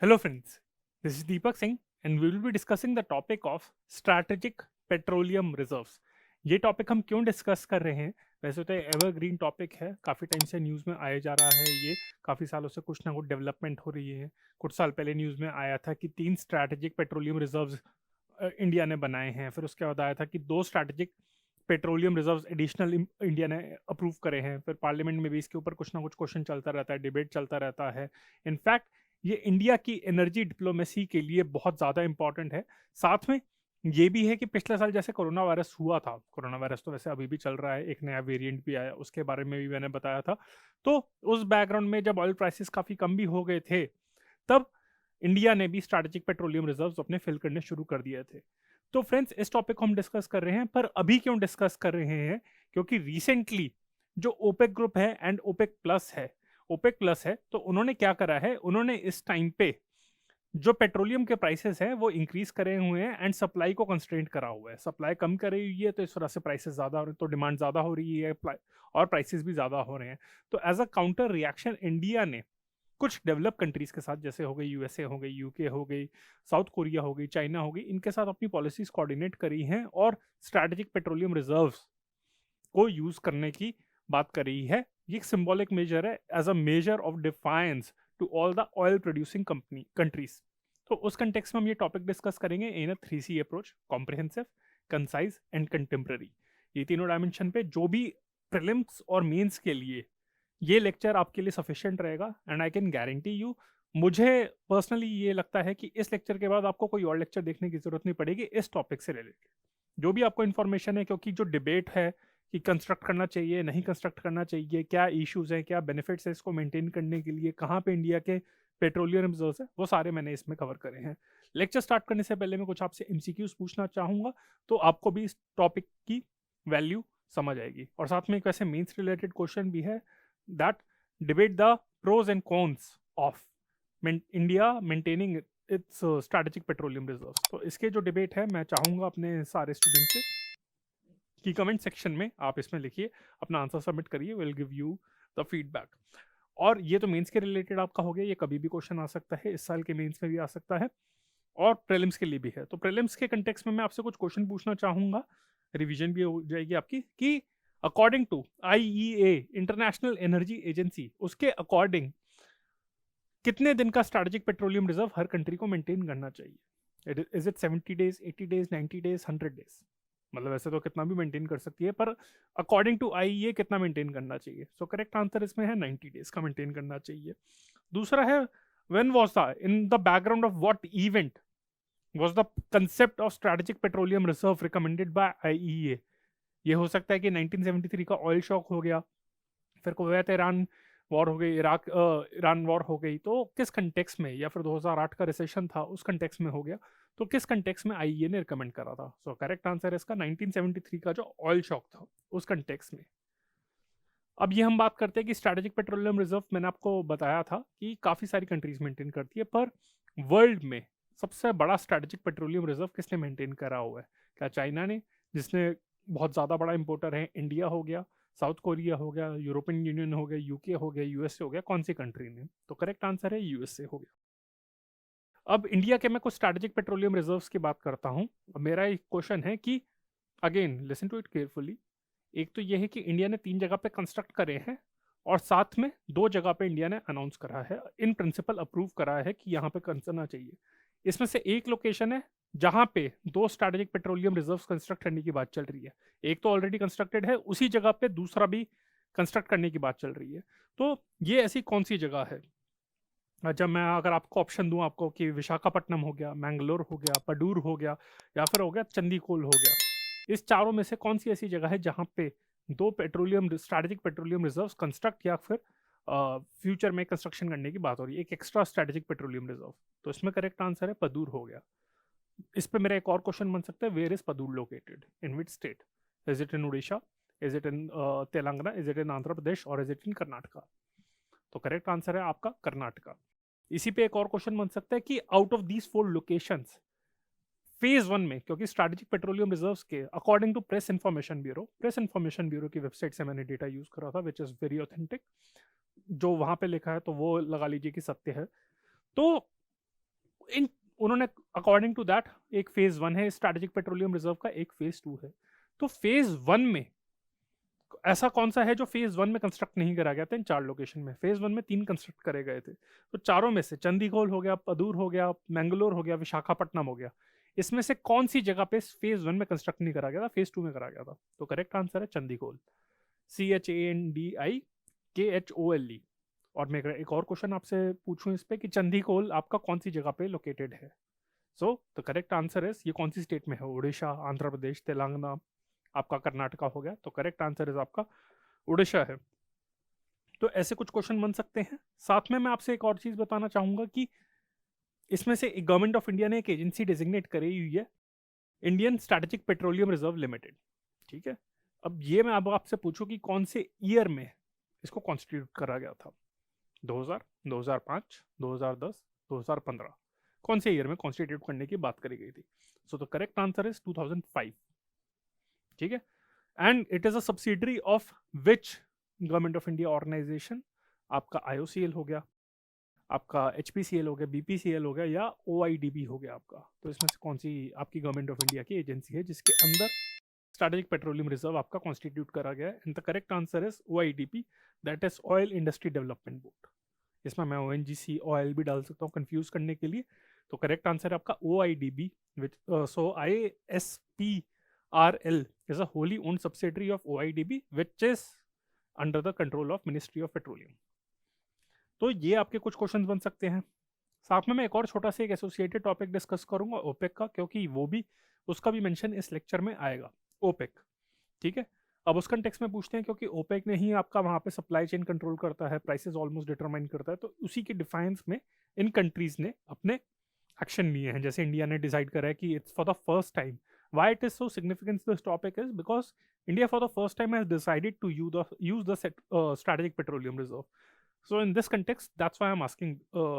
Hello friends, this is Deepak Singh and we will be discussing the topic of strategic petroleum reserves. ये topic हम क्यों discuss कर रहे हैं? वैसे तो एवरग्रीन टॉपिक है, काफ़ी टाइम से न्यूज़ में आया जा रहा है ये, काफ़ी सालों से कुछ ना कुछ डेवलपमेंट हो रही है। कुछ साल पहले न्यूज़ में आया था कि 3 स्ट्रैटेजिक पेट्रोलियम रिजर्व्स इंडिया ने बनाए हैं, फिर उसके बाद आया था कि 2 strategic petroleum reserves additional India ने अप्रूव करे हैं, फिर पार्लियामेंट में भी इसके ऊपर कुछ ना कुछ क्वेश्चन चलता रहता है, डिबेट चलता रहता है। इनफैक्ट ये इंडिया की एनर्जी डिप्लोमेसी के लिए बहुत ज़्यादा इंपॉर्टेंट है। साथ में ये भी है कि पिछले साल जैसे कोरोना वायरस हुआ था, कोरोना वायरस तो वैसे अभी भी चल रहा है, एक नया वेरिएंट भी आया, उसके बारे में भी मैंने बताया था। तो उस बैकग्राउंड में जब ऑयल प्राइसेस काफ़ी कम भी हो गए थे, तब इंडिया ने भी स्ट्रैटेजिक पेट्रोलियम रिजर्व्स अपने फिल करने शुरू कर दिए थे। तो फ्रेंड्स, इस टॉपिक को हम डिस्कस कर रहे हैं, पर अभी क्यों डिस्कस कर रहे हैं? क्योंकि रिसेंटली जो ओपेक ग्रुप है एंड ओपेक प्लस है, तो उन्होंने क्या करा है, उन्होंने इस टाइम पे जो पेट्रोलियम के प्राइसेस हैं वो इंक्रीज करे हुए हैं एंड सप्लाई को कंस्ट्रेंट करा हुआ है। सप्लाई कम करी हुई है, तो इस वजह से प्राइसेस ज़्यादा हो रहे हैं, तो डिमांड ज़्यादा हो रही है और प्राइसेस भी ज़्यादा हो रहे हैं। तो as a counter reaction India ने कुछ डेवलप कंट्रीज के साथ, जैसे हो गई यूएसए, हो गई यूके, हो गई साउथ कोरिया, हो गई चाइना, हो गई, इनके साथ अपनी पॉलिसीज कोऑर्डिनेट करी हैं और स्ट्रैटेजिक पेट्रोलियम रिजर्व्स को यूज करने की बात करी है। ये एक सिंबॉलिक मेजर है as a measure of defiance to all the oil producing countries. तो उस कंटेक्स में हम ये टॉपिक डिस्कस करेंगे in a 3C approach: comprehensive, concise and contemporary. ये तीनों डायमेंशन पे जो भी प्रीलिम्स और मेंस के लिए ये लेक्चर आपके लिए सफिशिएंट रहेगा। And I can guarantee you, मुझे पर्सनली ये लगता है कि इस लेक्चर के बाद आपको कोई और लेक्चर देखने की जरूरत नहीं पड़ेगी इस टॉपिक से रिलेटेड। जो भी आपको इन्फॉर्मेशन है, क्योंकि जो डिबेट है कि कंस्ट्रक्ट करना चाहिए नहीं कंस्ट्रक्ट करना चाहिए, क्या इश्यूज हैं, क्या बेनिफिट्स है इसको मेंटेन करने के लिए, कहाँ पे इंडिया के पेट्रोलियम रिजर्व्स है, वो सारे मैंने इसमें कवर करे हैं। लेक्चर स्टार्ट करने से पहले मैं कुछ आपसे एमसीक्यूज पूछना चाहूंगा, तो आपको भी इस टॉपिक की वैल्यू समझ आएगी। और साथ में एक वैसे मीन्स रिलेटेड क्वेश्चन भी है, that debate the pros and cons of India maintaining its strategic petroleum reserves. तो इसके जो डिबेट है, मैं चाहूंगा अपने सारे स्टूडेंट से कि कमेंट सेक्शन में आप इसमें लिखिए, अपना आंसर सबमिट करिए, will give you the feedback. और ये तो मेंस के रिलेटेड आपका हो गया, ये कभी भी क्वेश्चन आ सकता है, इस साल के मेंस में भी आ सकता है और प्रीलिम्स के लिए भी है। तो प्रीलिम्स के कंटेक्स्ट में मैं आपसे कुछ क्वेश्चन पूछना चाहूंगा, रिवीजन भी हो जाएगी आपकी, कि according to IEA, International Energy Agency, उसके अकॉर्डिंग कितने दिन का स्ट्रैटेजिक पेट्रोलियम रिजर्व हर कंट्री को मेंटेन करना चाहिए? Is it 70 days, 80 days, 90 days, 100 days? मतलब ऐसे तो कितना भी मेंटेन कर सकती है, पर अकॉर्डिंग टू आईईए कितना मेंटेन करना चाहिए? सो करेक्ट आंसर इसमें है 90 डेज का मेंटेन करना चाहिए। दूसरा है, when was the in the background of what event was the concept of strategic petroleum reserve recommended by IEA? ये हो सकता है कि 1973 का ऑयल शॉक हो गया, फिर कुवैत ईरान वॉर हो गई, ईरान वॉर हो गई, तो किस कंटेक्स में, या फिर 2008 का रिसेशन था उस कंटेक्स में हो गया, तो किस कंटेक्स में आईईए ने रिकमेंड करा था? सो करेक्ट आंसर है इसका 1973 का जो ऑयल शॉक था उस कंटेक्स में। अब ये हम बात करते हैं कि स्ट्रैटेजिक पेट्रोलियम रिजर्व, मैंने आपको बताया था कि काफ़ी सारी कंट्रीज मेंटेन करती है, पर वर्ल्ड में सबसे बड़ा स्ट्रैटेजिक पेट्रोलियम रिजर्व किसने मेंटेन करा हुआ है? क्या चाइना ने, जिसने बहुत ज़्यादा बड़ा इंपोर्टर है? इंडिया हो गया, साउथ कोरिया हो गया, यूरोपियन यूनियन हो गया, यूके हो गया, यूएसए हो गया, कौन सी कंट्री ने? तो करेक्ट आंसर है यूएसए हो गया। अब इंडिया के मैं कुछ स्ट्रैटेजिक पेट्रोलियम रिजर्व्स की बात करता हूँ। मेरा एक क्वेश्चन है कि, again listen to it carefully, एक तो ये है कि इंडिया ने 3 जगह पे कंस्ट्रक्ट करे हैं और साथ में 2 जगह पे इंडिया ने अनाउंस करा है, इन प्रिंसिपल अप्रूव करा है कि यहाँ पे करना चाहिए। इसमें से एक लोकेशन है जहाँ पे 2 स्ट्रैटेजिक पेट्रोलियम रिजर्व्स कंस्ट्रक्ट करने की बात चल रही है। एक तो ऑलरेडी कंस्ट्रक्टेड है, उसी जगह पे दूसरा भी कंस्ट्रक्ट करने की बात चल रही है। तो ये ऐसी कौन सी जगह है? जब मैं अगर आपको ऑप्शन दूं आपको, कि विशाखापट्टनम हो गया, मैंगलोर हो गया, पडूर हो गया, या फिर हो गया चंदीकोल हो गया, इस चारों में से कौन सी ऐसी जगह है जहां पे 2 स्ट्रैटेजिक पेट्रोलियम रिजर्व्स कंस्ट्रक्ट या फिर फ्यूचर में कंस्ट्रक्शन करने की बात हो रही है, एक एक्स्ट्रा स्ट्रैटेजिक पेट्रोलियम रिजर्व? तो इसमें करेक्ट आंसर है पदूर हो गया। इस पे मेरा एक और क्वेश्चन बन सकता है, where is Padur located, in which state? Is it in Orissa, is it in Telangana, is it in Andhra Pradesh, और इज इट इन कर्नाटका? तो करेक्ट आंसर है आपका कर्नाटका। इसी पे एक और क्वेश्चन बन सकता है कि out of these 4 locations, phase 1 में, क्योंकि स्ट्रैटेजिक पेट्रोलियम रिजर्व्स के according to press information bureau की वेबसाइट से मैंने डेटा यूज करा था, विच इज वेरी ऑथेंटिक, जो वहां पे लिखा है तो वो लगा लीजिए कि सत्य है। तो इन उन्होंने अकॉर्डिंग टू दैट एक फेज 1 है स्ट्रेटेजिक पेट्रोलियम रिजर्व का, एक फेज 2 है। तो फेज 1 में ऐसा कौन सा है जो फेज 1 में कंस्ट्रक्ट नहीं करा गया था? इन 4 लोकेशन में फेज 1 में 3 कंस्ट्रक्ट करे गए थे, तो चारों में से चंडीगढ़ हो गया, पदूर हो गया, मैंगलोर हो गया, विशाखापट्टनम हो गया, इसमें से कौन सी जगह पे फेज 1 में कंस्ट्रक्ट नहीं करा गया था, फेज 2 में करा गया था? तो करेक्ट आंसर है चंडीगढ़, CHANDIKHOLE। और मैं एक और क्वेश्चन आपसे पूछूं इस पे कि चंडीगढ़ आपका कौन सी जगह पे लोकेटेड है? सो द करेक्ट आंसर इज, ये कौन सी स्टेट में है? उड़ीसा, आंध्र प्रदेश, तेलंगाना, आपका कर्नाटका हो गया। तो करेक्ट आंसर इज आपका उड़ीसा है। तो ऐसे कुछ क्वेश्चन बन सकते हैं। साथ में मैं आपसे एक और चीज बताना चाहूंगा कि इसमें से गवर्नमेंट ऑफ इंडिया ने एक एजेंसी डेजिग्नेट करी हुई है, Indian strategic petroleum reserve limited. ठीक है, अब ये मैं अब आपसे पूछूं कि कौन से ईयर में इसको कॉन्स्टिट्यूट करा गया था? 2000, 2005, 2010, 2015, कौन से ईयर में कॉन्स्टिट्यूट करने की बात करी गई थी? So the correct answer is 2005। ठीक है, and it is a subsidiary of which government of India organisation? आपका IOCL हो गया, आपका HPCL हो गया, BPCL हो गया, या OIDB हो गया आपका। तो इसमें से कौन सी आपकी गवर्नमेंट ऑफ इंडिया की एजेंसी है जिसके अंदर स्ट्रेटेजिक पेट्रोलियम रिजर्व आपका कॉन्स्टिट्यूट करा गया है? And the correct answer is OIDP, that is oil industry development board. इसमें मैं ONGC ऑयल भी डाल सकता हूँ कंफ्यूज करने के लिए। तो करेक्ट आंसर है आपका OIDB, which so ISPRL is a wholly owned subsidiary of OIDB which is under the control of Ministry of Petroleum। तो ये आपके कुछ क्वेश्चंस बन सकते हैं। साथ में मैं एक और छोटा सा एक एसोसिएटेड टॉपिक डिस्कस करूंगा ओपेक का, क्योंकि वो भी उसका भी मेंशन इस लेक्चर में आएगा, ओपेक। ठीक है, अब उस कंटेक्स्ट में पूछते हैं, क्योंकि ओपेक ने ही आपका वहां पे सप्लाई चेन कंट्रोल करता है, प्राइसेस ऑलमोस्ट डिटरमाइन करता है, तो उसी के डिफाइंस में इन कंट्रीज ने अपने एक्शन लिए हैं। जैसे इंडिया ने डिसाइड करा है कि it's for the first time, why it is so significant this topic is because India for the first time has decided to use the strategic petroleum reserve. So in this context, that's why I'm asking,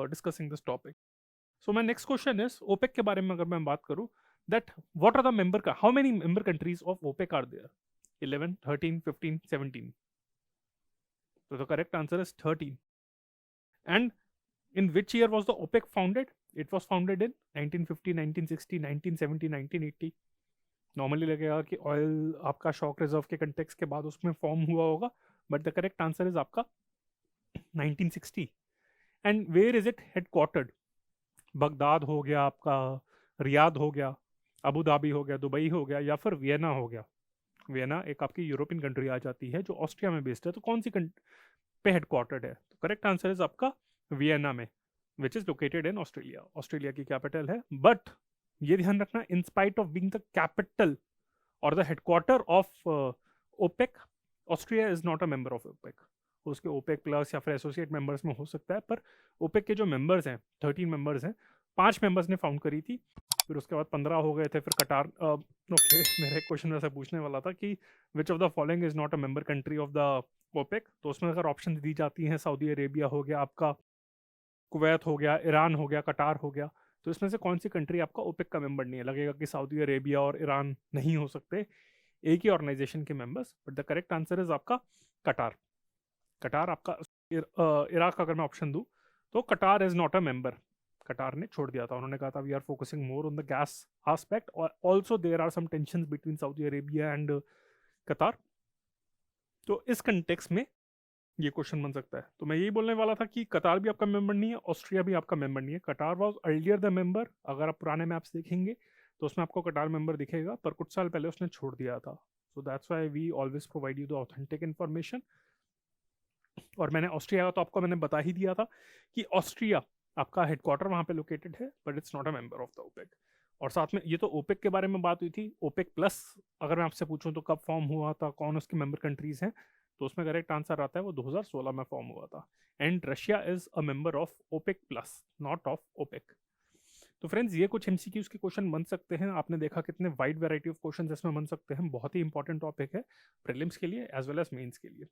discussing this topic. So my next question is, OPEC के बारे में अगर मैं बात करूं, that what are the member, how many member countries of OPEC are there? 11, 13, 15, 17. So the correct answer is 13. And in which year was the OPEC founded? It was founded in 1950, 1960, 1970, 1980. Normally लगेगा कि oil आपका shock reserve के context के बाद उसमें form हुआ होगा, but the correct answer is आपका 1960। And where is it headquartered? Baghdad हो गया आपका, रियाद हो गया, अबू धाबी हो गया, दुबई हो गया, या फिर वियना हो गया। वियना एक आपकी यूरोपियन कंट्री आ जाती है जो ऑस्ट्रिया में बेस्ड है, तो कौन सी पे हेडक्वार्टर्ड है? तो करेक्ट आंसर इज आपका वियना में, which is located in Australia. Australia की कैपिटल है, बट ये ध्यान रखना, in spite of being the capital और the headquarter of OPEC, Austria is not a member of OPEC. उसके ओपेक प्लस या फिर एसोसिएट मेंबर्स में हो सकता है, पर ओपेक के जो मेंबर्स हैं 13 मेंबर्स हैं, 5 मेंबर्स ने फाउंड करी थी, फिर उसके बाद 15 हो गए थे, फिर कटार। ओके, मेरा एक क्वेश्चन वैसे पूछने वाला था कि which of the following is not a member country of the OPEC. तो उसमें अगर ऑप्शन दी जाती हैं, सऊदी अरेबिया हो गया आपका, कुवैत हो गया, ईरान हो गया, कटार हो गया, तो इसमें से कौन सी कंट्री आपका ओपेक का मेंबर नहीं है? लगेगा कि सऊदी अरेबिया और ईरान नहीं हो सकते एक ही ऑर्गेनाइजेशन के members, but the correct answer is आपका कटार। कटार आपका, इराक का अगर मैं ऑप्शन दूं तो कटार इज नॉट अ मेंबर। कटार ने छोड़ दिया था, उन्होंने कहा था we are focusing more on the gas aspect, और also there are some tensions between Saudi Arabia and Qatar. तो इस कंटेक्स्ट में ये क्वेश्चन बन सकता है। तो मैं यही बोलने वाला था कि कतार भी आपका मेंबर नहीं है, ऑस्ट्रिया भी आपका मेंबर नहीं है। कटार वाज अर्लियर द मेंबर, अगर आप पुराने मैप्स देखेंगे तो उसमें आपको कटार मेंबर दिखेगा, पर कुछ साल पहले उसने छोड़ दिया था। So that's why we always provide you the authentic information. और मैंने ऑस्ट्रिया का तो आपको मैंने बता ही दिया था कि ऑस्ट्रिया आपका हेडक्वार्टर वहां पे लोकेटेड है, but it's not a member of the OPEC. और साथ में ये तो ओपेक के बारे में बात हुई थी। ओपेक प्लस अगर मैं आपसे पूछूं तो कब फॉर्म हुआ था, कौन उसके मेंबर कंट्रीज हैं, तो उसमें करेक्ट आंसर आता है वो 2016 में फॉर्म हुआ था। And Russia is a member of OPEC plus, not of OPEC. तो फ्रेंड्स, ये कुछ एमसीक्यूज के क्वेश्चन बन सकते हैं। आपने देखा कितने वाइड वैरायटी ऑफ क्वेश्चन इसमें बन सकते हैं। बहुत ही इंपॉर्टेंट टॉपिक है प्रीलिम्स के लिए एज वेल एज मेंस के लिए।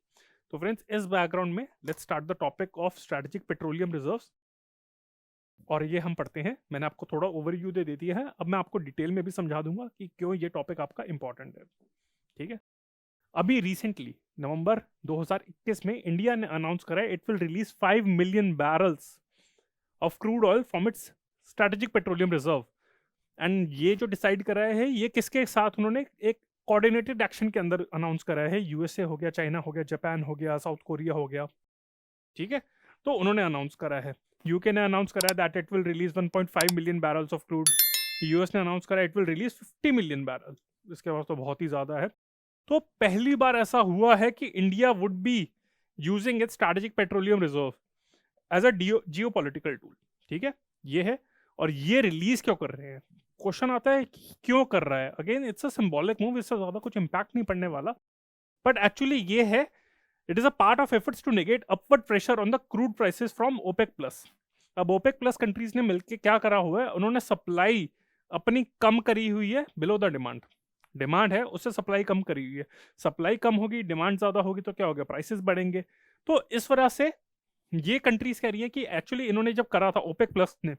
तो फ्रेंड्स, इस बैकग्राउंड में let's start the topic of strategic petroleum reserves. और ये हम पढ़ते हैं, मैंने आपको थोड़ा ओवरव्यू दे दिया है, अब मैं आपको डिटेल में भी समझा दूंगा कि क्यों ये टॉपिक आपका इंपॉर्टेंट है। ठीक है, अभी रिसेंटली नवंबर 2021 में इंडिया ने अनाउंस करा है it will release 5 million barrels of crude oil from its strategic petroleum reserve, and ये जो डिसाइड करा है ये किसके साथ उन्होंने एक कोऑर्डिनेटेड एक्शन के अंदर अनाउंस करा है। यूएसए हो गया, चाइना हो गया, जापान हो गया, साउथ कोरिया हो गया, ठीक है। तो उन्होंने अनाउंस करा है, यूके ने अनाउंस करा है that it will release 1.5 million barrels of crude, US ने अनाउंस करा it will release 50 million barrel, इसके पास तो बहुत ही ज्यादा है। तो पहली बार ऐसा हुआ है कि India would be using it strategic petroleum reserve as a geopolitical tool, ठीक है, ये है। और ये रिलीज क्यों कर रहे हैं, क्वेश्चन आता है कि क्यों कर रहा है। Again it's a symbolic move, इससे ज्यादा कुछ इंपैक्ट नहीं पड़ने वाला, बट एक्चुअली ये है, it is a part of efforts to negate upward pressure on the crude prices from OPEC plus. अब ओपेक प्लस कंट्रीज ने मिलकर क्या करा हुआ है, उन्होंने सप्लाई अपनी कम करी हुई है बिलो द डिमांड। डिमांड है उससे सप्लाई कम करी हुई है, सप्लाई कम होगी, डिमांड ज्यादा होगी, तो क्या होगा, प्राइसेस बढ़ेंगे। तो इस वजह से ये कंट्रीज कह रही है कि एक्चुअली इन्होंने जब करा था ओपेक प्लस ने,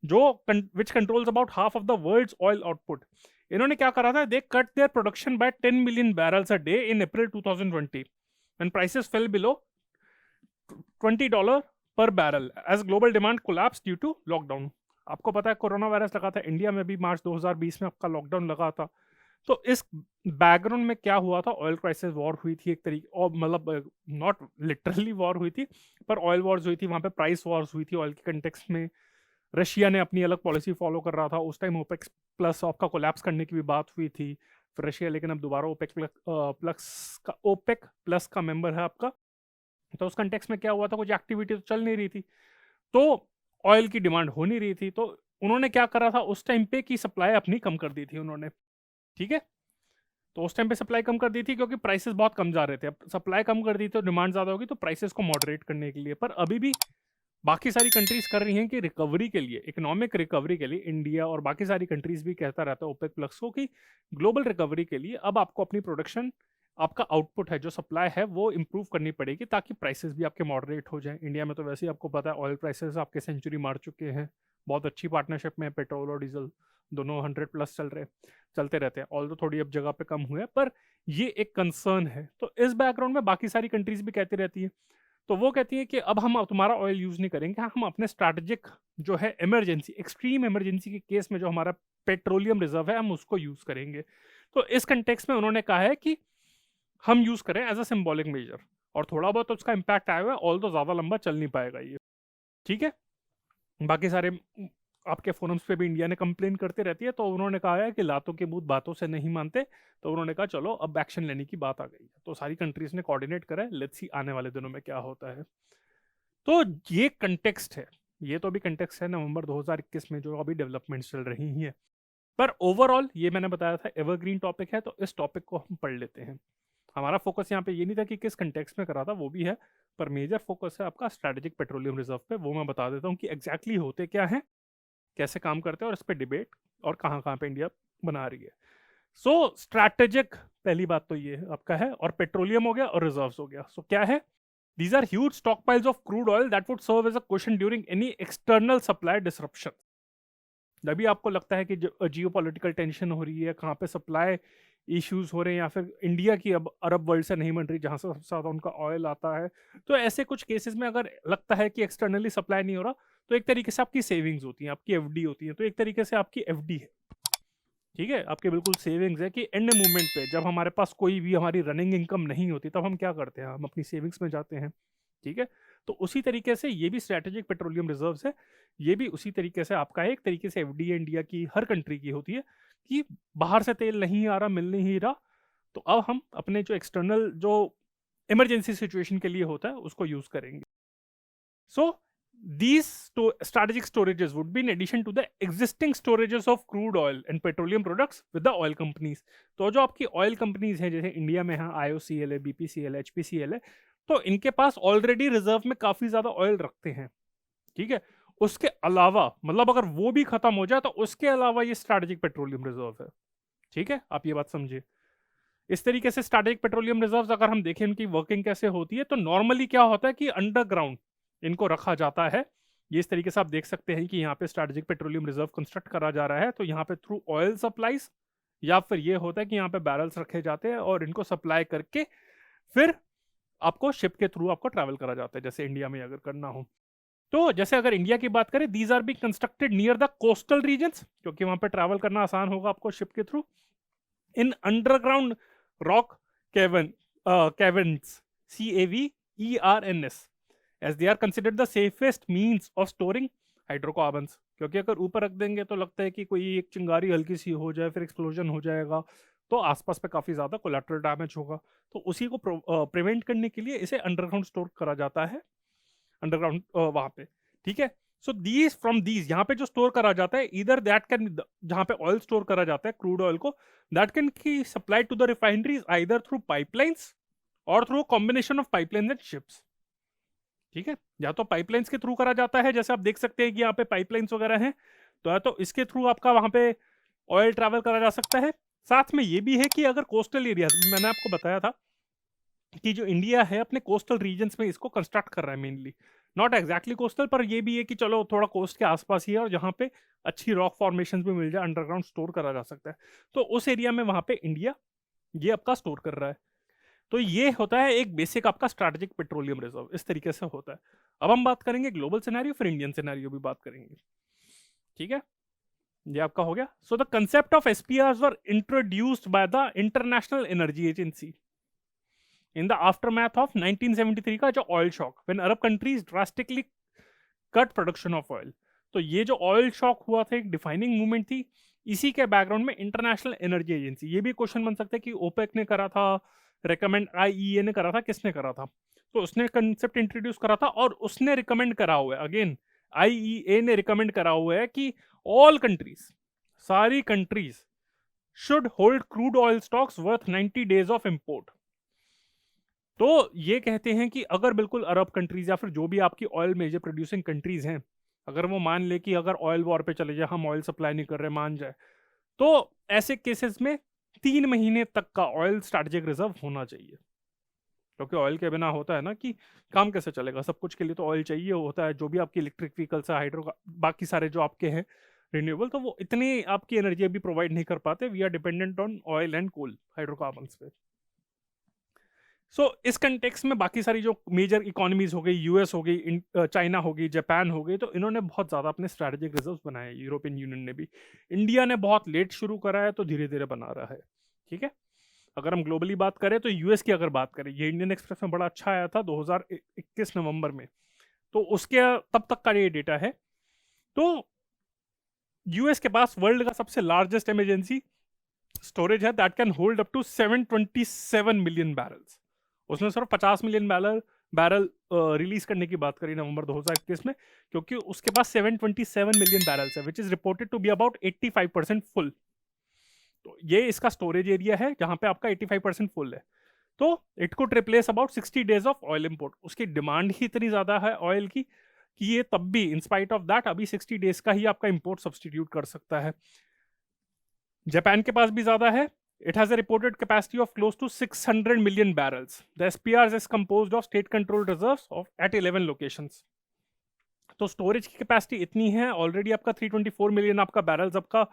जो which controls about half of the world's oil output, इन्होंने क्या करा था, they cut their production by 10 million barrels a day in April 2020 when prices fell below $20 per barrel as global demand collapse due to lockdown. आपको पता है corona virus लगा था India में भी, मार्च 2020 में आपका लॉकडाउन लगा था। तो इस बैकग्राउंड में क्या हुआ था, ऑयल क्राइसिस वॉर हुई थी एक तरीके, और मतलब नॉट लिटरली वॉर हुई थी, पर ऑयल वॉर्स हुई थी, वहां पे प्राइस वॉर्स हुई थी ऑयल के कंटेक्स्ट में। रशिया ने अपनी अलग पॉलिसी फॉलो कर रहा था उस टाइम, ओपेक प्लस आपका कोलैप्स करने की भी बात हुई थी फिर रशिया, लेकिन अब दोबारा ओपेक प्लस का मेंबर है आपका। तो उस कंटेक्स्ट में क्या हुआ था, कुछ एक्टिविटी तो चल नहीं रही थी, तो ऑयल की डिमांड हो नहीं रही थी, तो उन्होंने क्या करा था उस टाइम पे कि सप्लाई अपनी कम कर दी थी उन्होंने, ठीक है। तो उस टाइम पे सप्लाई कम कर दी थी क्योंकि प्राइसेस बहुत कम जा रहे थे, अब सप्लाई कम कर दी तो डिमांड ज्यादा होगी, तो प्राइसेस को मॉडरेट करने के लिए। पर अभी भी बाकी सारी कंट्रीज कर रही हैं कि रिकवरी के लिए, इकोनॉमिक रिकवरी के लिए, इंडिया और बाकी सारी कंट्रीज भी कहता रहता है ओपेक प्लस को कि ग्लोबल रिकवरी के लिए अब आपको अपनी प्रोडक्शन, आपका आउटपुट है, जो सप्लाई है वो इंप्रूव करनी पड़ेगी ताकि प्राइसेस भी आपके मॉडरेट हो जाएं। इंडिया में तो वैसे ही आपको पता है ऑयल प्राइसेस आपके सेंचुरी मार चुके हैं, बहुत अच्छी पार्टनरशिप में पेट्रोल और डीजल दोनों 100+ चलते रहते हैं, ऑल तो थोड़ी अब जगह पे कम हुए हैं, पर ये एक कंसर्न है। तो इस बैकग्राउंड में बाकी सारी कंट्रीज भी कहती रहती है, तो वो कहती है कि अब हम तुम्हारा ऑयल यूज नहीं करेंगे, हम अपने स्ट्रैटेजिक जो है इमरजेंसी, एक्सट्रीम इमरजेंसी के केस में जो हमारा पेट्रोलियम रिजर्व है हम उसको यूज करेंगे। तो इस कंटेक्स्ट में उन्होंने कहा है कि हम यूज करें एज अ सिंबॉलिक मेजर, और थोड़ा बहुत उसका इंपैक्ट आया हुआ है, ऑल तो ज्यादा लंबा चल नहीं पाएगा ये, ठीक है। बाकी सारे आपके फोरम्स पे भी इंडिया ने कंप्लेन करते रहती है, तो उन्होंने कहा है कि लातों के भूत बातों से नहीं मानते, तो उन्होंने कहा चलो अब एक्शन लेने की बात आ गई है, तो सारी कंट्रीज ने कोऑर्डिनेट करा है, लेट्स सी आने वाले दिनों में क्या होता है। तो ये कंटेक्स्ट है, ये तो अभी कंटेक्स्ट है नवंबर 2021 में जो अभी डेवलपमेंट्स चल रही हैं, पर ओवरऑल ये मैंने बताया था एवरग्रीन टॉपिक है, तो इस टॉपिक को हम पढ़ लेते हैं। हमारा फोकस यहाँ पे ये नहीं था कि किस कंटेक्स्ट में करा था, वो भी है, पर मेजर फोकस है आपका स्ट्रैटेजिक पेट्रोलियम रिजर्व पे। वो मैं बता देता हूँ कि एग्जैक्टली होते क्या है, कैसे काम करते हैं, और इस पे डिबेट और कहाँ कहाँ पे इंडिया बना रही है। सो स्ट्रैटेजिक पहली बात तो ये आपका है, और पेट्रोलियम हो गया और रिजर्व्स हो गया। सो क्या है, these are huge stockpiles of crude oil that would serve as a cushion during any external supply disruption। जब आपको लगता है कि जियो पॉलिटिकल टेंशन हो रही है, कहाँ पे सप्लाई इश्यूज हो रहे हैं, या फिर इंडिया की अब अरब वर्ल्ड से नहीं बन रही जहाँ से सबसे ज़्यादा उनका ऑयल आता है, तो ऐसे कुछ केसेस में अगर लगता है कि एक्सटर्नली सप्लाई नहीं हो रहा, तो एक तरीके से आपकी सेविंग्स होती हैं, आपकी एफडी होती है, तो एक तरीके से आपकी एफडी है, ठीक है, आपके बिल्कुल सेविंग्स है कि एंड मूवमेंट पे जब हमारे पास कोई भी हमारी रनिंग इनकम नहीं होती, तब हम क्या करते हैं, हम अपनी सेविंग्स में जाते हैं, ठीक है। तो उसी तरीके से ये भी स्ट्रैटेजिक पेट्रोलियम रिजर्व्स है, ये भी उसी तरीके से आपका एक तरीके से एफडी इंडिया की हर कंट्री की होती है कि बाहर से तेल नहीं आ रहा, मिल नहीं रहा, तो अब हम अपने जो एक्सटर्नल जो इमरजेंसी सिचुएशन के लिए होता है उसको यूज करेंगे। सो these strategic storages would be in addition to the existing storages of crude oil and petroleum products with the oil companies। तो जो आपकी ऑयल कंपनीज हैं, जैसे इंडिया में है IOCL है, BPCL है, HPCL है, तो इनके पास ऑलरेडी रिजर्व में काफी ज्यादा ऑयल रखते हैं, ठीक है। उसके अलावा मतलब अगर वो भी खत्म हो जाए तो उसके अलावा ये स्ट्रैटेजिक पेट्रोलियम रिजर्व है, ठीक है, आप ये बात समझिए। इस तरीके से स्ट्रैटेजिक पेट्रोलियम रिजर्व्स अगर हम देखें उनकी वर्किंग कैसे होती है, तो नॉर्मली क्या होता है कि अंडरग्राउंड इनको रखा जाता है। ये इस तरीके से आप देख सकते हैं कि यहाँ पे स्ट्रैटेजिक पेट्रोलियम रिजर्व कंस्ट्रक्ट करा जा रहा है, तो यहाँ पे थ्रू ऑयल सप्लाईज, या फिर ये होता है कि यहाँ पे बैरल्स रखे जाते हैं और इनको सप्लाई करके फिर आपको शिप के थ्रू आपको ट्रैवल करा जाता है, जैसे इंडिया में अगर करना हो। तो जैसे अगर इंडिया की बात करें, these are be constructed near the coastal regions, क्योंकि वहां पे ट्रैवल करना आसान होगा आपको शिप के through, in underground rock cavern caverns, CAVERNS, as they are considered the safest means of storing hydrocarbons, क्योंकि अगर ऊपर रख देंगे तो लगता है कि कोई एक चिंगारी हल्की सी हो जाए, फिर एक्सप्लोजन हो जाएगा, तो आसपास पे काफी ज्यादा कोलेटरल डैमेज होगा। तो उसी को प्रिवेंट करने के लिए इसे अंडरग्राउंड स्टोर करा जाता है, अंडरग्राउंड वहां पे, ठीक है। सो दीज फ्रॉम दीज, यहाँ पे जो स्टोर करा जाता है, इधर दैट कैन, जहाँ पे ऑयल स्टोर करा जाता है, क्रूड ऑयल को, that can be supplied to the refineries either through pipelines or through combination of pipelines and ships, ठीक है। या तो पाइपलाइंस के थ्रू करा जाता है, जैसे आप देख सकते हैं कि यहाँ पे पाइपलाइंस वगैरह हैं, तो या तो इसके थ्रू आपका वहां पे ऑयल ट्रैवल करा जा सकता है। साथ में ये भी है कि अगर कोस्टल एरिया, मैंने आपको बताया था कि जो इंडिया है अपने कोस्टल रीजन्स में इसको कंस्ट्रक्ट कर रहा है मेनली, नॉट एग्जैक्टली कोस्टल, पर ये भी है कि चलो थोड़ा कोस्ट के आसपास ही है और जहाँ पे अच्छी रॉक फॉर्मेशन भी मिल जाए, अंडरग्राउंड स्टोर करा जा सकता है, तो उस एरिया में वहां पे इंडिया ये आपका स्टोर कर रहा है। तो ये होता है एक बेसिक आपका स्ट्रैटेजिक पेट्रोलियम रिजर्व, इस तरीके से होता है। अब हम बात करेंगे ग्लोबल सिनेरियो, फिर इंडियन सिनेरियो भी बात करेंगे, ठीक है। ये आपका हो गया। So the concept of SPRs were introduced by the International Energy Agency in the aftermath of 1973 का जो oil shock, when Arab countries drastically cut production of oil. तो ये जो ऑयल शॉक हुआ था, एक डिफाइनिंग मूवमेंट थी। इसी के बैकग्राउंड में इंटरनेशनल एनर्जी एजेंसी, ये भी क्वेश्चन बन सकता है कि ओपेक ने करा था रिकमेंड, आईईए ने करा था, किसने करा था, तो उसने कंसेप्ट इंट्रोड्यूस करा था और उसने रिकमेंड करा हुआ है, अगेन आईईए ने रिकमेंड करा हुआ है कि ऑल कंट्रीज, सारी countries should hold crude oil stocks worth 90 days of import. तो ये कहते हैं कि अगर बिल्कुल अरब कंट्रीज या फिर जो भी आपकी ऑयल मेजर प्रोड्यूसिंग कंट्रीज हैं, अगर वो मान ले कि अगर ऑयल वॉर पे चले जाए, हम ऑयल सप्लाई नहीं कर रहे, मान जाए, तो ऐसे केसेस में 3 महीने तक का ऑयल स्ट्रैटेजिक रिजर्व होना चाहिए, क्योंकि ऑयल के बिना होता है ना कि काम कैसे चलेगा, सब कुछ के लिए तो ऑयल चाहिए होता है। जो भी आपकी इलेक्ट्रिक व्हीकल्स है, हाइड्रो, बाकी सारे जो आपके हैं रिन्यूएबल, तो वो इतनी आपकी एनर्जी अभी प्रोवाइड नहीं कर पाते, we are dependent on oil and coal, hydrocarbons पे। सो इस कंटेक्स में बाकी सारी जो मेजर इकोनॉमीज हो गई, यूएस हो गई, चाइना हो गई, जापान हो गई, तो इन्होंने बहुत ज़्यादा अपने स्ट्रैटेजिक रिजर्व्स बनाए, यूरोपियन यूनियन ने भी। इंडिया ने बहुत लेट शुरू करा है, तो धीरे धीरे बना रहा है, ठीक है। अगर हम ग्लोबली बात करें तो यूएस की अगर बात करें, ये इंडियन एक्सप्रेस में बड़ा अच्छा आया था 2021 नवंबर में, तो उसके तब तक का ये डेटा है। तो यूएस के पास वर्ल्ड का सबसे लार्जेस्ट इमरजेंसी स्टोरेज है, that can hold up to 727 million barrels. उसने सिर्फ 50 मिलियन बैरल रिलीज करने की बात करी नवंबर 2021 में, क्योंकि उसके पास 727 मिलियन बैरल्स है, which is reported to be about 85% full. तो ये इसका स्टोरेज एरिया है जहां पे आपका 85% फुल है। तो it could replace about 60 days of oil import. उसकी डिमांड ही इतनी ज्यादा है ऑयल की कि ये तब भी इंस्पाइट ऑफ दैट अभी 60 डेज का ही आपका इंपोर्ट सब्सटीट्यूट कर सकता है। जापान के पास भी ज्यादा है, it has a reported capacity of close to 600 million barrels. The SPRs is composed of state controlled reserves of at 11 locations. तो स्टोरेज की कैपेसिटी इतनी है, ऑलरेडी आपका 324 मिलियन आपका बैरल्स आपका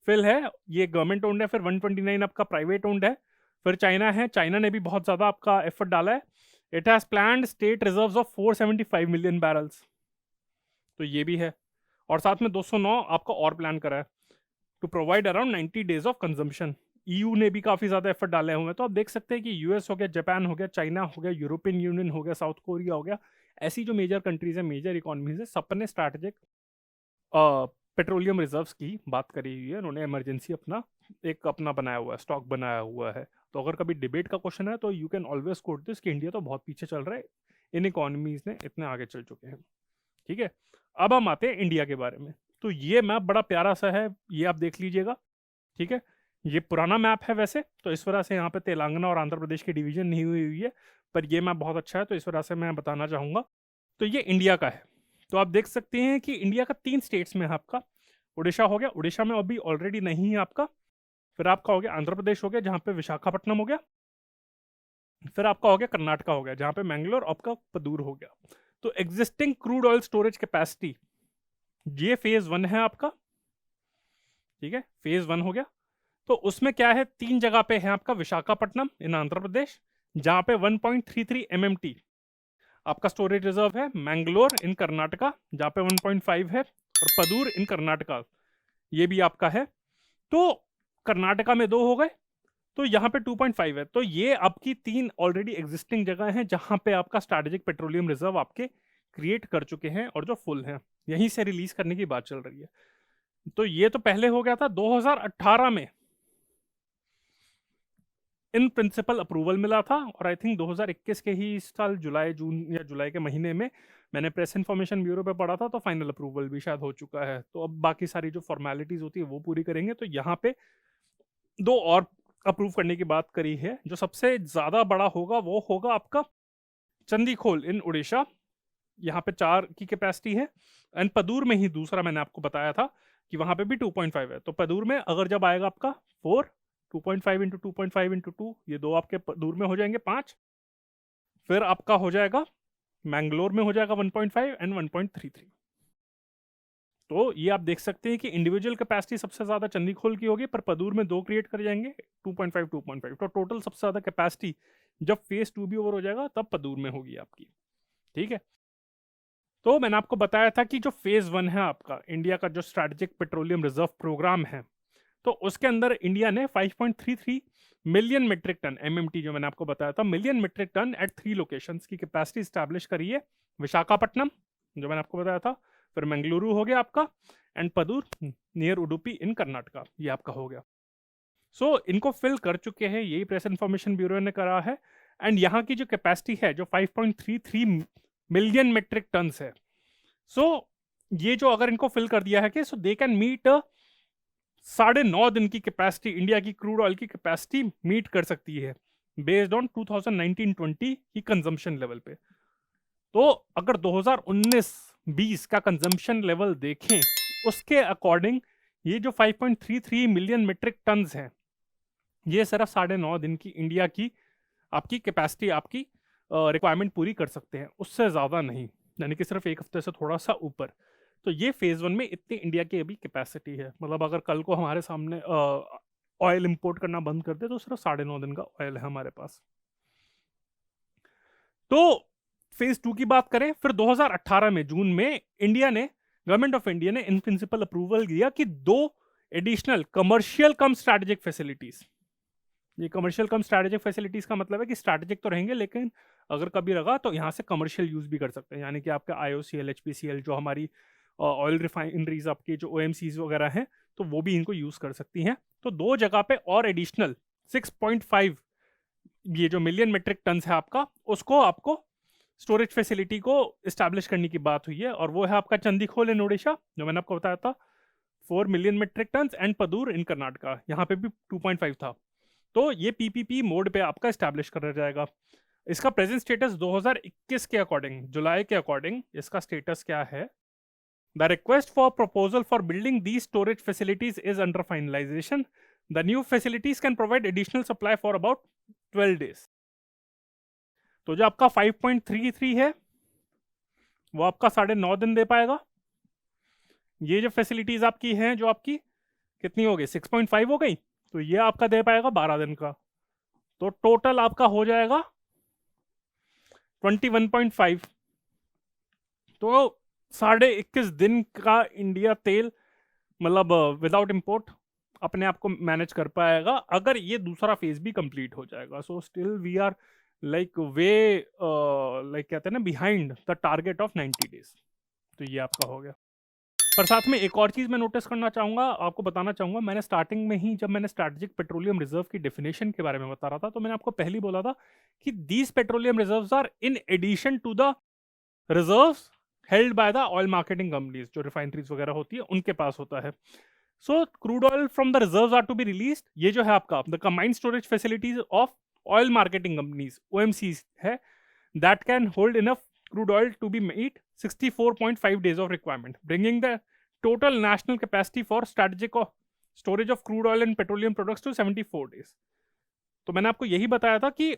फिल है, ये गवर्नमेंट ओन्ड है, फिर 129 आपका प्राइवेट ओन्ड है, फिर चाइना है, चाइना ने भी बहुत ज़्यादा आपका एफर्ट डाला है। It has planned state reserves of 475 million barrels, तो ये भी है, और साथ में 209 आपका और प्लान करा है to provide around 90 days of consumption. EU ने भी काफ़ी ज़्यादा एफर्ट डाले हुए हैं। तो आप देख सकते हैं कि यूएस हो गया, जापान हो गया, चाइना हो गया, यूरोपियन यूनियन हो गया, साउथ कोरिया हो गया, ऐसी जो मेजर कंट्रीज हैं, मेजर इकोनॉमीज है, सबने स्ट्रैटेजिक पेट्रोलियम रिजर्व्स की बात करी हुई है। उन्होंने इमरजेंसी अपना एक अपना बनाया हुआ है, स्टॉक बनाया हुआ है। तो अगर कभी डिबेट का क्वेश्चन है तो you can always quote this कि इंडिया तो बहुत पीछे चल रहा है, इन इकोनॉमीज ने इतने आगे चल चुके हैं, ठीक है। अब हम आते हैं इंडिया के बारे में। तो ये मैप बड़ा प्यारा सा है, ये आप देख लीजिएगा, ठीक है। ये पुराना मैप है वैसे, तो इस वजह से यहाँ पे तेलंगाना और आंध्र प्रदेश की डिवीजन नहीं हुई हुई है, पर ये मैप बहुत अच्छा है, तो इस वजह से मैं बताना चाहूँगा। तो ये इंडिया का है, तो आप देख सकते हैं कि इंडिया का 3 स्टेट्स में है आपका। उड़ीसा हो गया, उड़ीसा में अभी ऑलरेडी नहीं है आपका। फिर आपका हो गया आंध्र प्रदेश हो गया, जहाँ पे विशाखापट्टनम हो गया। फिर आपका हो गया कर्नाटका हो गया, जहाँ पे मैंगलोर, आपका पदूर हो गया। तो existing crude oil storage capacity, ये फेज 1 है आपका, ठीक है, फेज 1 हो गया। तो उसमें क्या है, 3 जगह पे है आपका विशाखापट्टनम इन आंध्र प्रदेश, जहां पे 1.33 MMT आपका स्टोरेज रिजर्व है मैंगलोर इन कर्नाटका जहाँ पे 1.5 है, और पदूर इन कर्नाटका ये भी आपका है। तो कर्नाटका में 2 हो गए, तो यहाँ पे 2.5 है। तो ये आपकी 3 ऑलरेडी एग्जिस्टिंग जगह हैं जहाँ पे आपका स्ट्रैटेजिक पेट्रोलियम रिजर्व आपके क्रिएट कर चुके हैं और जो फुल हैं, यहीं से रिलीज करने की बात चल रही है। तो ये तो पहले हो गया था 2018 में इन प्रिंसिपल अप्रूवल मिला था, और आई थिंक 2021 के ही इस साल जून या जुलाई के महीने में मैंने प्रेस इन्फॉर्मेशन ब्यूरो पे पढ़ा था, तो फाइनल अप्रूवल भी शायद हो चुका है। तो अब बाकी सारी जो फॉर्मेलिटीज होती है वो पूरी करेंगे। तो यहाँ पे 2 और अप्रूव करने की बात करी है। जो सबसे ज्यादा बड़ा होगा वो होगा आपका चंदीखोल इन उड़ीसा, यहाँ पे 4 की कैपेसिटी है। एंड पदूर में ही दूसरा मैंने आपको बताया था कि वहां पे भी 2.5 है। तो पदूर में अगर जब आएगा आपका 4, 2.5 इंटू 2.5 इंटू 2, ये 2 आपके पदूर में हो जाएंगे 5। फिर आपका हो जाएगा मैंगलोर में हो जाएगा 1.5 एंड 1.33। तो ये आप देख सकते हैं कि इंडिविजुअल कैपेसिटी सबसे ज्यादा चंदीखोल की होगी, पर पदूर में 2 क्रिएट कर जाएंगे 2.5 2.5। तो टोटल सबसे ज्यादा कैपेसिटी जब फेज 2 भी ओवर हो जाएगा तब पदूर में होगी आपकी। ठीक है, तो मैंने आपको बताया था कि जो फेज 1 है आपका इंडिया का जो स्ट्रैटेजिक पेट्रोलियम रिजर्व प्रोग्राम है, तो उसके अंदर इंडिया ने 5.33 मिलियन मेट्रिक टन एमएमटी, जो मैंने आपको बताया था million metric ton at 3 locations की कैपेसिटी स्टैब्लिश करी है। विशाखापट्टनम जो मैंने आपको बताया था, फिर मंगलुरु हो गया आपका, एंड पदूर नियर उडुपी इन कर्नाटका, ये आपका हो गया। सो इनको फिल कर चुके हैं, यही प्रेस इन्फॉर्मेशन ब्यूरो ने करा है। एंड यहाँ की जो कैपेसिटी है जो 5.33 मिलियन मेट्रिक टन है। सो ये जो अगर इनको फिल कर दिया है कि सो दे कैन मीट 9.5 दिन की कैपेसिटी, इंडिया की क्रूड ऑयल की कैपेसिटी मीट कर सकती है बेस्ड ऑन 2019-20 की कंजम्पशन लेवल पे। तो अगर 2019-20 का कंजम्पशन लेवल देखें उसके अकॉर्डिंग ये जो 5.33 मिलियन मेट्रिक टन्स हैं, ये सिर्फ 9.5 दिन की इंडिया की आपकी कैपेसिटी, आपकी रिक्वायरमेंट पूरी कर सकते हैं, उससे ज़्यादा नहीं, यानी कि सिर्फ 1 हफ्ते से थोड़ा सा ऊपर। तो ये फेज 1 में इतनी इंडिया की अभी कैपेसिटी है। मतलब अगर कल को हमारे सामने ऑयल इंपोर्ट करना बंद कर दे तो सिर्फ 9.5 दिन का ऑयल है हमारे पास। तो फेज 2 की बात करें, फिर 2018 में जून में इंडिया ने, गवर्नमेंट ऑफ इंडिया ने इन प्रिंसिपल अप्रूवल दिया कि 2 एडिशनल कमर्शियल कम स्ट्रैटेजिक फैसिलिटीज, ये कमर्शियल कम स्ट्रैटेजिक फैसिलिटीज का मतलब है कि स्ट्रैटेजिक तो रहेंगे लेकिन अगर कभी लगा तो यहाँ से कमर्शियल यूज भी कर सकते हैं, यानी कि आपका IOCL HPCL जो हमारी ऑयल रिफाइनरीज आपकी जो OMCs वगैरह हैं, तो वो भी इनको यूज कर सकती हैं। तो 2 जगह पे और एडिशनल 6.5 ये जो मिलियन मेट्रिक टन है आपका, उसको आपको स्टोरेज फैसिलिटी को इस्टेब्लिश करने की बात हुई है, और वो है आपका चंदीखोल इन ओडिशा जो मैंने आपको बताया था 4 million metric tonne, and Padur in Karnataka, यहाँ पे भी 2.5 था। तो ये PPP मोड पे आपका स्टैब्लिश करा जाएगा। इसका प्रेजेंट स्टेटस 2021 के अकॉर्डिंग, जुलाई के अकॉर्डिंग इसका स्टेटस क्या है? The request for proposal for building the storage facilities is under finalisation. The new facilities can provide additional supply for about 12 days. तो जो आपका 5.33 है वो आपका 9.5 दिन दे पाएगा। ये जो फैसिलिटीज आपकी हैं, जो आपकी कितनी हो गई, 6.5 हो गई, तो ये आपका दे पाएगा 12 दिन का। तो टोटल आपका हो जाएगा 21.5। तो 21.5 दिन का इंडिया तेल मतलब विदाउट इंपोर्ट अपने आप को मैनेज कर पाएगा अगर ये दूसरा फेज भी कंप्लीट हो जाएगा। So still we are like way like कहते हैं ना behind the target of 90 days. तो ये आपका हो गया। पर साथ में एक और चीज मैं नोटिस करना चाहूंगा, आपको बताना चाहूंगा, मैंने स्टार्टिंग में ही जब मैंने स्ट्रैटेजिक पेट्रोलियम रिजर्व की डेफिनेशन के बारे में बता रहा था तो मैंने आपको पहले ही बोला था कि these petroleum reserves are in addition to the reserves held by the oil marketing companies, जो रिफाइनरीज वगैरह होती है उनके पास होता है। So crude oil from the reserves are to be released, ये जो है आपका the combined storage facilities of oil marketing companies OMCs है, that can hold enough crude oil to be meet 64.5 days of requirement, bringing the total national capacity for strategic storage of crude oil and petroleum products to 74 days। तो मैंने आपको यही बताया था कि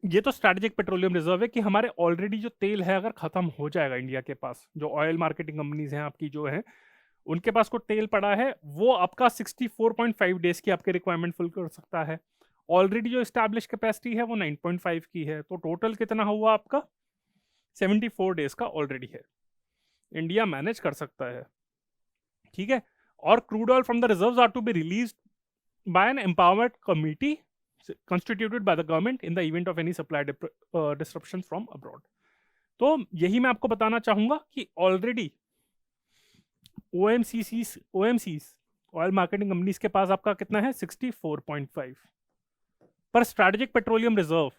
ये तो स्ट्रैटेजिक पेट्रोलियम रिजर्व है कि हमारे ऑलरेडी जो तेल है अगर खत्म हो जाएगा इंडिया के पास, जो ऑयल मार्केटिंग कंपनीज हैं आपकी जो है उनके पास को तेल पड़ा है, वो आपका 64.5 डेज की आपके रिक्वायरमेंट फुल कर सकता है। ऑलरेडी जो स्टैब्लिश कैपेसिटी है वो 9.5 की है। तो टोटल कितना हुआ आपका 74 डेज का ऑलरेडी है, इंडिया मैनेज कर सकता है, ठीक है। और crude oil from the reserves are to be released by an empowered committee constituted by the government in the event of any supply disruption from abroad। तो यही मैं आपको बताना चाहूंगा कि already OMCs oil marketing companies के पास आपका कितना है 64.5, पर स्ट्रेटेजिक पेट्रोलियम रिजर्व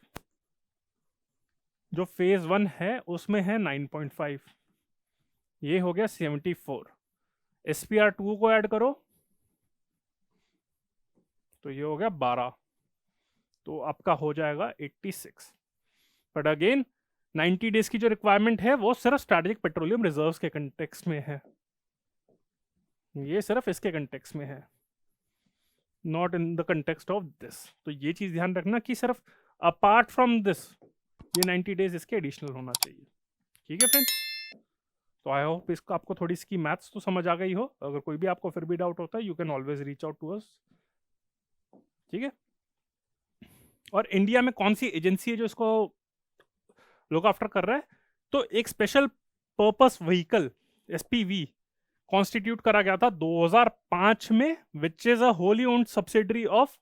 जो फेज 1 है उसमें है 9.5, ये हो गया 74। SPR2 को ऐड करो तो ये हो गया 12, तो आपका हो जाएगा 86। बट अगेन 90 डेज की जो रिक्वायरमेंट है वो सिर्फ स्ट्रेटेजिक पेट्रोलियम रिजर्व्स के कंटेक्स्ट में है, ये सिर्फ इसके कंटेक्स्ट में है, not in the context of this. तो ये चीज ध्यान रखना कि सिर्फ अपार्ट फ्रॉम दिस ये 90 डेज इसके एडिशनल होना चाहिए, ठीक है फ्रेंड्स। तो आई होप इसको आपको थोड़ी इसकी मैथ्स तो समझ आ गई हो। अगर कोई भी आपको फिर भी डाउट होता है you can always reach out to us, ठीक है। और इंडिया में कौन सी एजेंसी है जो इसको लुक आफ्टर कर रहा है, तो एक special purpose vehicle SPV constitute करा गया था 2005 में, which is a wholly owned subsidiary of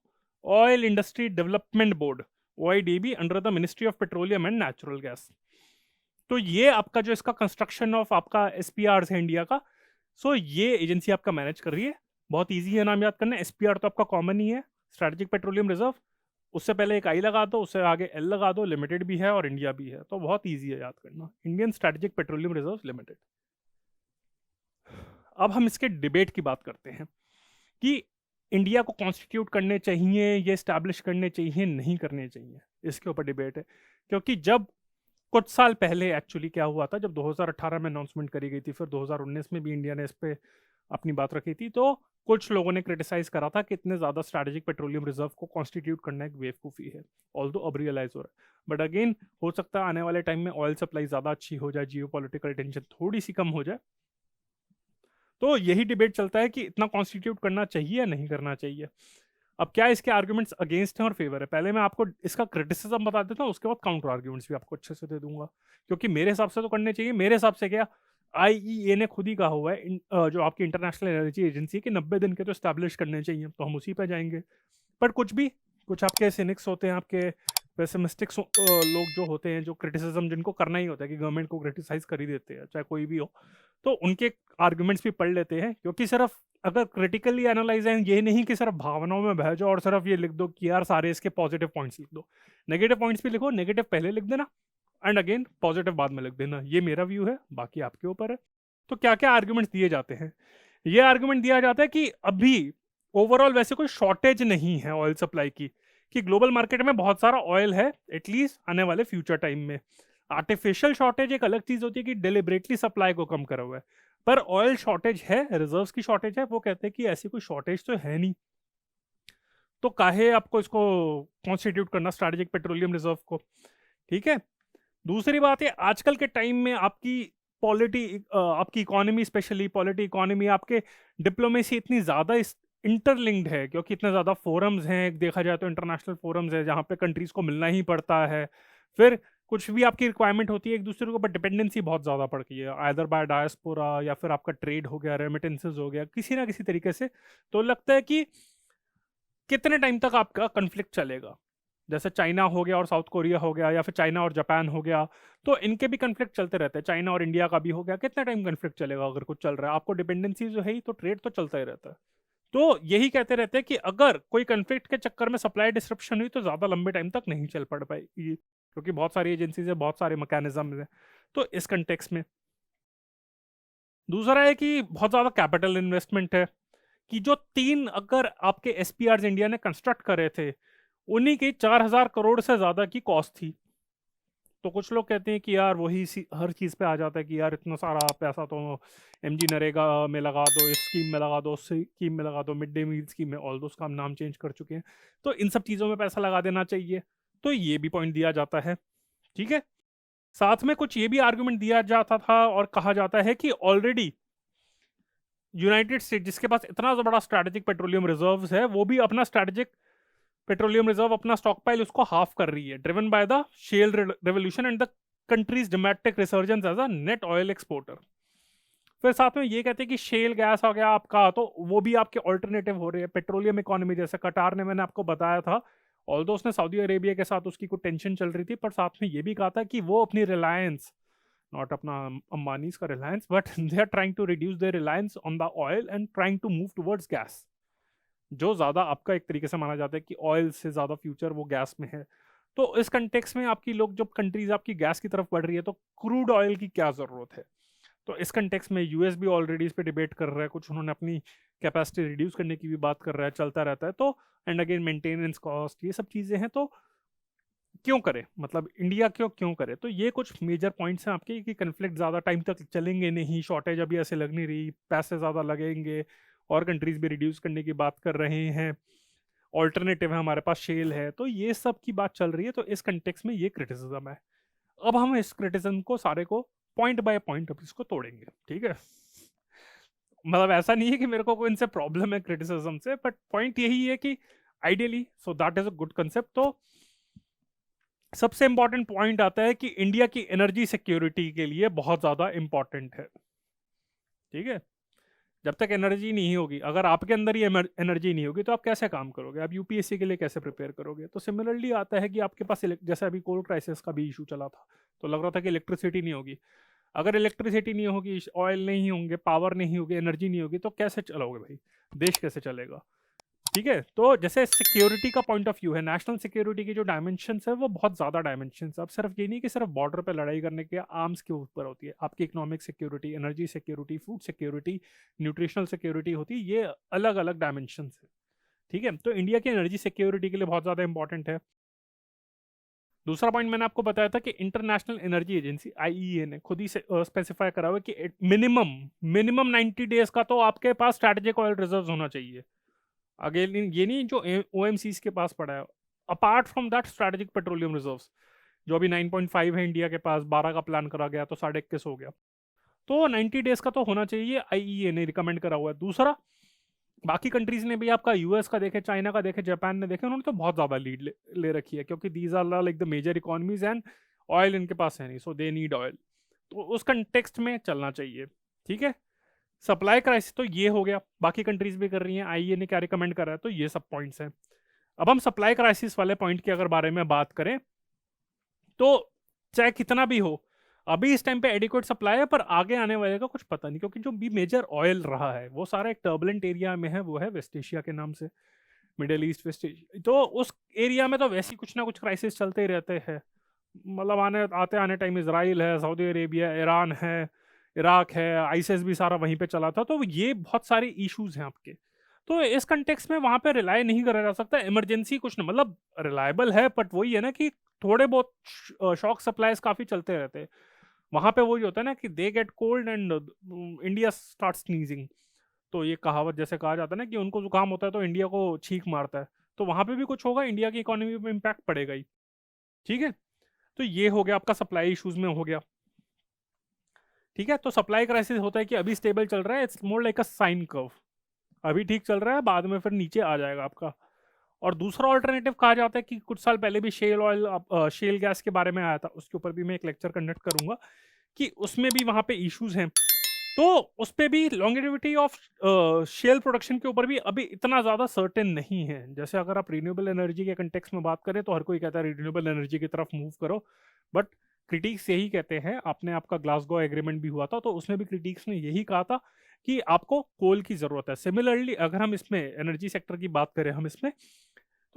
oil industry development board OIDB under the ministry of petroleum and natural gas. तो ये आपका जो इसका कंस्ट्रक्शन ऑफ आपका SPRs है इंडिया का, सो ये एजेंसी आपका मैनेज कर रही है। बहुत ईजी है नाम याद करना, SPR तो आपका कॉमन ही है, स्ट्रेटेजिक पेट्रोलियम रिजर्व, उससे पहले एक I लगा दो, उससे आगे L लगा दो, लिमिटेड भी है और इंडिया भी है, तो बहुत ईजी है याद करना, Indian strategic petroleum reserve limited. अब हम इसके डिबेट की बात करते हैं कि इंडिया को कॉन्स्टिट्यूट करने चाहिए, ये स्टैब्लिश करने चाहिए, नहीं करने चाहिए, इसके ऊपर डिबेट है। क्योंकि जब कुछ साल पहले एक्चुअली क्या हुआ था, जब 2018 में अनाउंसमेंट करी गई थी, फिर 2019 में भी इंडिया ने इस पे अपनी बात रखी थी, तो कुछ लोगों ने क्रिटिसाइज करा था कि इतने ज्यादा स्ट्रेटेजिक पेट्रोलियम रिजर्व को कॉन्स्टिट्यूट करना एक बेवकूफ़ी है, ऑल्दो अब रियलाइज हो रहा है। बट अगेन हो सकता है आने वाले टाइम में ऑयल सप्लाई ज्यादा अच्छी हो जाए, जियोपॉलिटिकल टेंशन थोड़ी सी कम हो जाए, तो यही डिबेट चलता है कि इतना कॉन्स्टिट्यूट करना चाहिए या नहीं करना चाहिए। अब क्या इसके आर्ग्यूमेंट्स अगेंस्ट हैं और फेवर है, पहले मैं आपको इसका क्रिटिसिज्म बता देता हूँ, उसके बाद काउंटर आर्ग्यूमेंट्स भी आपको अच्छे से दे दूंगा। क्योंकि मेरे हिसाब से तो करने चाहिए, मेरे हिसाब से क्या, IEA ने खुद ही कहा हुआ है जो आपकी इंटरनेशनल एनर्जी एजेंसी के 90 दिन के तो स्टैब्लिश करने चाहिए, तो हम उसी पे जाएंगे। पर कुछ आपके सिनिक्स होते हैं, आपके पेसिमिस्टिक्स लोग जो होते हैं, जो क्रिटिसिज्म जिनको करना ही होता है कि गवर्नमेंट को क्रिटिसाइज कर ही देते हैं चाहे कोई भी हो, तो उनके आर्ग्यूमेंट्स भी पढ़ लेते हैं। क्योंकि सिर्फ अगर क्रिटिकली एनालाइज है, ये नहीं कि सिर्फ भावनाओं में बह जाओ और सिर्फ ये लिख दो कि यार सारे इसके पॉजिटिव पॉइंट्स लिख दो, नेगेटिव पॉइंट्स भी लिखो, नेगेटिव पहले लिख देना एंड अगेन पॉजिटिव बाद में लिख देना, ये मेरा व्यू है, बाकी आपके ऊपर है। तो क्या क्या आर्ग्यूमेंट्स दिए जाते हैं, ये आर्ग्यूमेंट दिया जाता है कि अभी ओवरऑल वैसे कोई शॉर्टेज नहीं है ऑयल सप्लाई की, कि ग्लोबल मार्केट में बहुत सारा ऑयल है एटलीस्ट आने वाले फ्यूचर टाइम में। आर्टिफिशियल शॉर्टेज एक अलग चीज होती है कि डिलिबरेटली सप्लाई को कम करा हुआ है, पर ऑयल शॉर्टेज है, रिजर्व्स की शॉर्टेज है, वो कहते हैं कि ऐसी कोई शॉर्टेज तो है नहीं, तो काहे आपको इसको कॉन्स्टिट्यूट करना स्ट्रेटेजिक पेट्रोलियम रिजर्व को, ठीक है। दूसरी बात है, आजकल के टाइम में आपकी आपकी इकोनॉमी, स्पेशली पॉलिटी इकोनॉमी, आपके डिप्लोमेसी इतनी ज़्यादा इंटरलिंक्ड है, क्योंकि इतने ज़्यादा फोरम्स हैं, देखा जाए तो इंटरनेशनल फोरम्स है जहाँ पे कंट्रीज़ को मिलना ही पड़ता है, फिर कुछ भी आपकी रिक्वायरमेंट होती है एक दूसरे के ऊपर डिपेंडेंसी बहुत ज़्यादा पड़ गई है, आइदर बाय डायस्पोरा या फिर आपका ट्रेड हो गया, रेमिटेंसेज हो गया, किसी ना किसी तरीके से। तो लगता है कि कितने टाइम तक आपका कन्फ्लिक्ट चलेगा, जैसे चाइना हो गया और साउथ कोरिया हो गया, या फिर चाइना और जापान हो गया, तो इनके भी कन्फ्लिक्ट चलते रहते हैं, चाइना और इंडिया का भी हो गया, कितना टाइम कन्फ्लिक्ट चलेगा, अगर कुछ चल रहा है आपको डिपेंडेंसी जो है ही, तो ट्रेड तो चलता ही रहता है। तो यही कहते रहते हैं कि अगर कोई कन्फ्लिक्ट के चक्कर में सप्लाई डिस्रप्शन हुई तो ज़्यादा लंबे टाइम तक नहीं चल पड़ पाएगी, क्योंकि बहुत सारी एजेंसीज है, बहुत सारे मैकेनिज्म है। तो इस कंटेक्स्ट में दूसरा है कि बहुत ज़्यादा कैपिटल इन्वेस्टमेंट है, कि जो 3 अगर आपके SPRs इंडिया ने कंस्ट्रक्ट करे थे, उन्हीं की 4000 करोड़ से ज़्यादा की कॉस्ट थी। तो कुछ लोग कहते हैं कि यार वही हर चीज़ पे आ जाता है कि यार इतना सारा पैसा तो MG नरेगा में लगा दो, इस स्कीम में लगा दो, उस स्कीम में लगा दो, मिड डे मील स्कीम में, ऑल दो उसका हम नाम चेंज कर चुके हैं, तो इन सब चीज़ों में पैसा लगा देना चाहिए, तो ये भी पॉइंट दिया जाता है, ठीक है। साथ में कुछ ये भी आर्गूमेंट दिया जाता था और कहा जाता है कि ऑलरेडी यूनाइटेड स्टेट, जिसके पास इतना बड़ा स्ट्रैटेजिक पेट्रोलियम रिजर्व्स है, वो भी अपना स्ट्रैटेजिक पेट्रोलियम रिजर्व, अपना स्टॉक पाइल उसको हाफ कर रही है, driven by the shale revolution and the country's dramatic resurgence as a net oil exporter. फिर साथ में ये कहते हैं कि शेल गैस हो गया आपका, तो वो भी आपके ऑल्टरनेटिव हो रहे हैं पेट्रोलियम इकोनॉमी। जैसे कटार ने, मैंने आपको बताया था, ऑल्दो उसने सऊदी अरेबिया के साथ उसकी कुछ टेंशन चल रही थी, पर साथ में ये भी कहा था कि वो अपनी रिलायंस, नॉट अपना अंबानीज का Reliance, but they are trying to reduce their reliance on the oil and trying to move towards gas, जो ज्यादा आपका एक तरीके से माना जाता है कि ऑयल से ज्यादा फ्यूचर वो गैस में है। तो इस कंटेक्स में आपकी लोग, जब कंट्रीज आपकी गैस की तरफ बढ़ रही है, तो क्रूड ऑयल की क्या जरूरत है। तो इस कंटेक्स में यूएस भी ऑलरेडी इस पे डिबेट कर रहा है, कुछ उन्होंने अपनी कैपेसिटी रिड्यूस करने की भी बात कर रहा है, चलता रहता है। तो एंड अगेन मेंटेनेंस कॉस्ट, ये सब चीजें हैं। तो क्यों करे, मतलब इंडिया क्यों क्यों करे। तो ये कुछ मेजर पॉइंट्स हैं आपके कि कन्फ्लिक्ट ज़्यादा टाइम तक चलेंगे नहीं, शॉर्टेज अभी ऐसे लग नहीं रही, पैसे ज़्यादा लगेंगे, और कंट्रीज भी रिड्यूस करने की बात कर रहे हैं, ऑल्टरनेटिव है हमारे पास, शेल है। तो ये सब की बात चल रही है। तो इस कंटेक्स में ये क्रिटिसिज्म है। अब हम इस क्रिटिसिज्म को सारे को पॉइंट बाय पॉइंट अब इसको तोड़ेंगे, ठीक है। मतलब ऐसा नहीं है कि मेरे को कोई इनसे प्रॉब्लम है क्रिटिसिज्म से, बट पॉइंट यही है कि ideally so that is a good concept. तो सबसे इंपॉर्टेंट पॉइंट आता है कि इंडिया की एनर्जी सिक्योरिटी के लिए बहुत ज्यादा इंपॉर्टेंट है, ठीक है। जब तक एनर्जी नहीं होगी, अगर आपके अंदर ही एनर्जी नहीं होगी, तो आप कैसे काम करोगे, आप यूपीएससी के लिए कैसे प्रिपेयर करोगे। तो सिमिलरली आता है कि आपके पास जैसे अभी कोल क्राइसिस का भी इशू चला था, तो लग रहा था कि इलेक्ट्रिसिटी नहीं होगी। अगर इलेक्ट्रिसिटी नहीं होगी, ऑयल नहीं होंगे, पावर नहीं होगी, एनर्जी नहीं होगी, तो कैसे चलोगे भाई, देश कैसे चलेगा, ठीक है। तो जैसे सिक्योरिटी का पॉइंट ऑफ व्यू है, नेशनल सिक्योरिटी की जो डायमेंशंस है वो बहुत ज्यादा डायमेंशंस। अब सिर्फ ये नहीं कि सिर्फ बॉर्डर पे लड़ाई करने के आर्म्स के ऊपर होती है, आपकी economic security, energy security, food security, nutritional security होती है, ये अलग अलग डायमेंशंस है, ठीक है। तो इंडिया की एनर्जी सिक्योरिटी के लिए बहुत ज्यादा इंपॉर्टेंट है। दूसरा पॉइंट मैंने आपको बताया था कि इंटरनेशनल एनर्जी एजेंसी आईईए ने खुद ही स्पेसिफाई करा हुआ है कि मिनिमम मिनिमम 90 डेज का तो आपके पास स्ट्रैटेजिक ऑयल रिजर्व होना चाहिए। अगेन ये नहीं जो ओएमसीज के पास पड़ा है, apart from that strategic petroleum reserves, जो अभी 9.5 है इंडिया के पास, 12 का प्लान करा गया तो 21.5 हो गया। तो 90 डेज का तो होना चाहिए, आईईए ने रिकमेंड करा हुआ है। दूसरा, बाकी कंट्रीज ने भी, आपका यूएस का देखे, चाइना का देखे, जापान ने देखे, उन्होंने तो बहुत ज्यादा लीड ले रखी है, क्योंकि these are like the major economies and oil इनके पास है नहीं, सो दे नीड ऑयल। तो उस कंटेक्स्ट में चलना चाहिए, ठीक है। सप्लाई क्राइसिस तो ये हो गया, बाकी कंट्रीज भी कर रही हैं, आईईए ने क्या रिकमेंड करा है, तो ये सब पॉइंट्स हैं। अब हम सप्लाई क्राइसिस वाले पॉइंट के अगर बारे में बात करें, तो चाहे कितना भी हो, अभी इस टाइम पे एडिक्वेट सप्लाई है, पर आगे आने वाले का कुछ पता नहीं, क्योंकि जो भी मेजर ऑयल रहा है वो सारा एक टर्बुलेंट एरिया में है, वो है वेस्ट एशिया के नाम से, मिडिल ईस्ट, वेस्ट एशिया। तो उस एरिया में तो वैसे ही कुछ ना कुछ क्राइसिस चलते ही रहते हैं। मतलब आते आने टाइम इसराइल है, सऊदी अरेबिया, ईरान है, इराक है, आईसिस भी सारा वहीं पे चला था। तो ये बहुत सारे इश्यूज हैं आपके। तो इस कंटेक्स में वहां पे रिलाय नहीं करा जा सकता, इमरजेंसी कुछ ना, मतलब रिलायबल है, बट वही है ना कि थोड़े बहुत शॉक सप्लाईज काफी चलते रहते हैं। वहां पे वही होता है ना कि they get cold and India start sneezing. तो ये कहावत जैसे कहा जाता है ना कि उनको जुकाम होता है तो इंडिया को छींक मारता है, तो वहां पे भी कुछ होगा, इंडिया की इकोनॉमी पे इम्पैक्ट पड़ेगा ही, ठीक है। तो ये हो गया आपका सप्लाई इश्यूज में हो गया, ठीक है। तो सप्लाई क्राइसिस होता है कि अभी स्टेबल चल रहा है, it's more like a sine curve, अभी ठीक चल रहा है, बाद में फिर नीचे आ जाएगा आपका। और दूसरा ऑल्टरनेटिव कहा जाता है कि कुछ साल पहले भी शेल ऑयल, शेल गैस के बारे में आया था, उसके ऊपर भी मैं एक लेक्चर कंडक्ट करूंगा, कि उसमें भी वहां पे इश्यूज हैं। तो उस पे भी लॉन्गेटिविटी ऑफ शेल प्रोडक्शन के ऊपर भी अभी इतना ज़्यादा सर्टेन नहीं है। जैसे अगर आप रिन्यूएबल एनर्जी के कंटेक्स में बात करें, तो हर कोई कहता है रिन्यूएबल एनर्जी की तरफ मूव करो, बट क्रिटिक्स यही कहते हैं, आपने आपका ग्लासगो एग्रीमेंट भी हुआ था, तो उसमें भी क्रिटिक्स ने यही कहा था कि आपको कोल की ज़रूरत है। सिमिलरली अगर हम इसमें एनर्जी सेक्टर की बात करें, हम इसमें,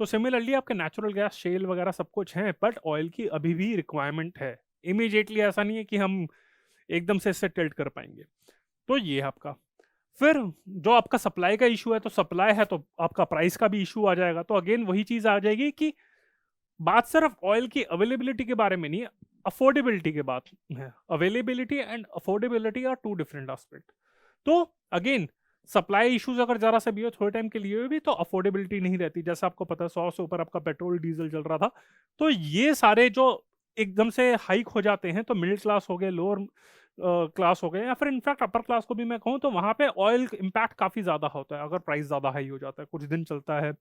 तो सिमिलरली आपके नेचुरल गैस, शेल वगैरह सब कुछ है, बट ऑयल की अभी भी रिक्वायरमेंट है। इमीडिएटली ऐसा नहीं है कि हम एकदम से इससे टिल्ट कर पाएंगे। तो ये है आपका। फिर जो आपका सप्लाई का इशू है, तो सप्लाई है तो आपका प्राइस का भी इशू आ जाएगा। तो अगेन वही चीज आ जाएगी कि बात सिर्फ ऑयल की अवेलेबिलिटी के बारे में नहीं, अफोर्डेबिलिटी के बात है। Availability and affordability are two different aspect. तो अगेन सप्लाई इश्यूज अगर जरा से भी हो, थोड़े टाइम के लिए भी, तो अफोर्डेबिलिटी नहीं रहती। जैसे आपको पता है 100 से ऊपर आपका पेट्रोल डीजल चल रहा था, तो ये सारे जो एकदम से हाइक हो जाते हैं, तो मिडिल क्लास हो गए, लोअर क्लास हो गए, या फिर इनफैक्ट अपर क्लास को भी मैं कहूँ, तो वहां पे ऑयल इम्पैक्ट काफी ज्यादा होता है अगर प्राइस ज्यादा हाई हो जाता है, कुछ दिन चलता है।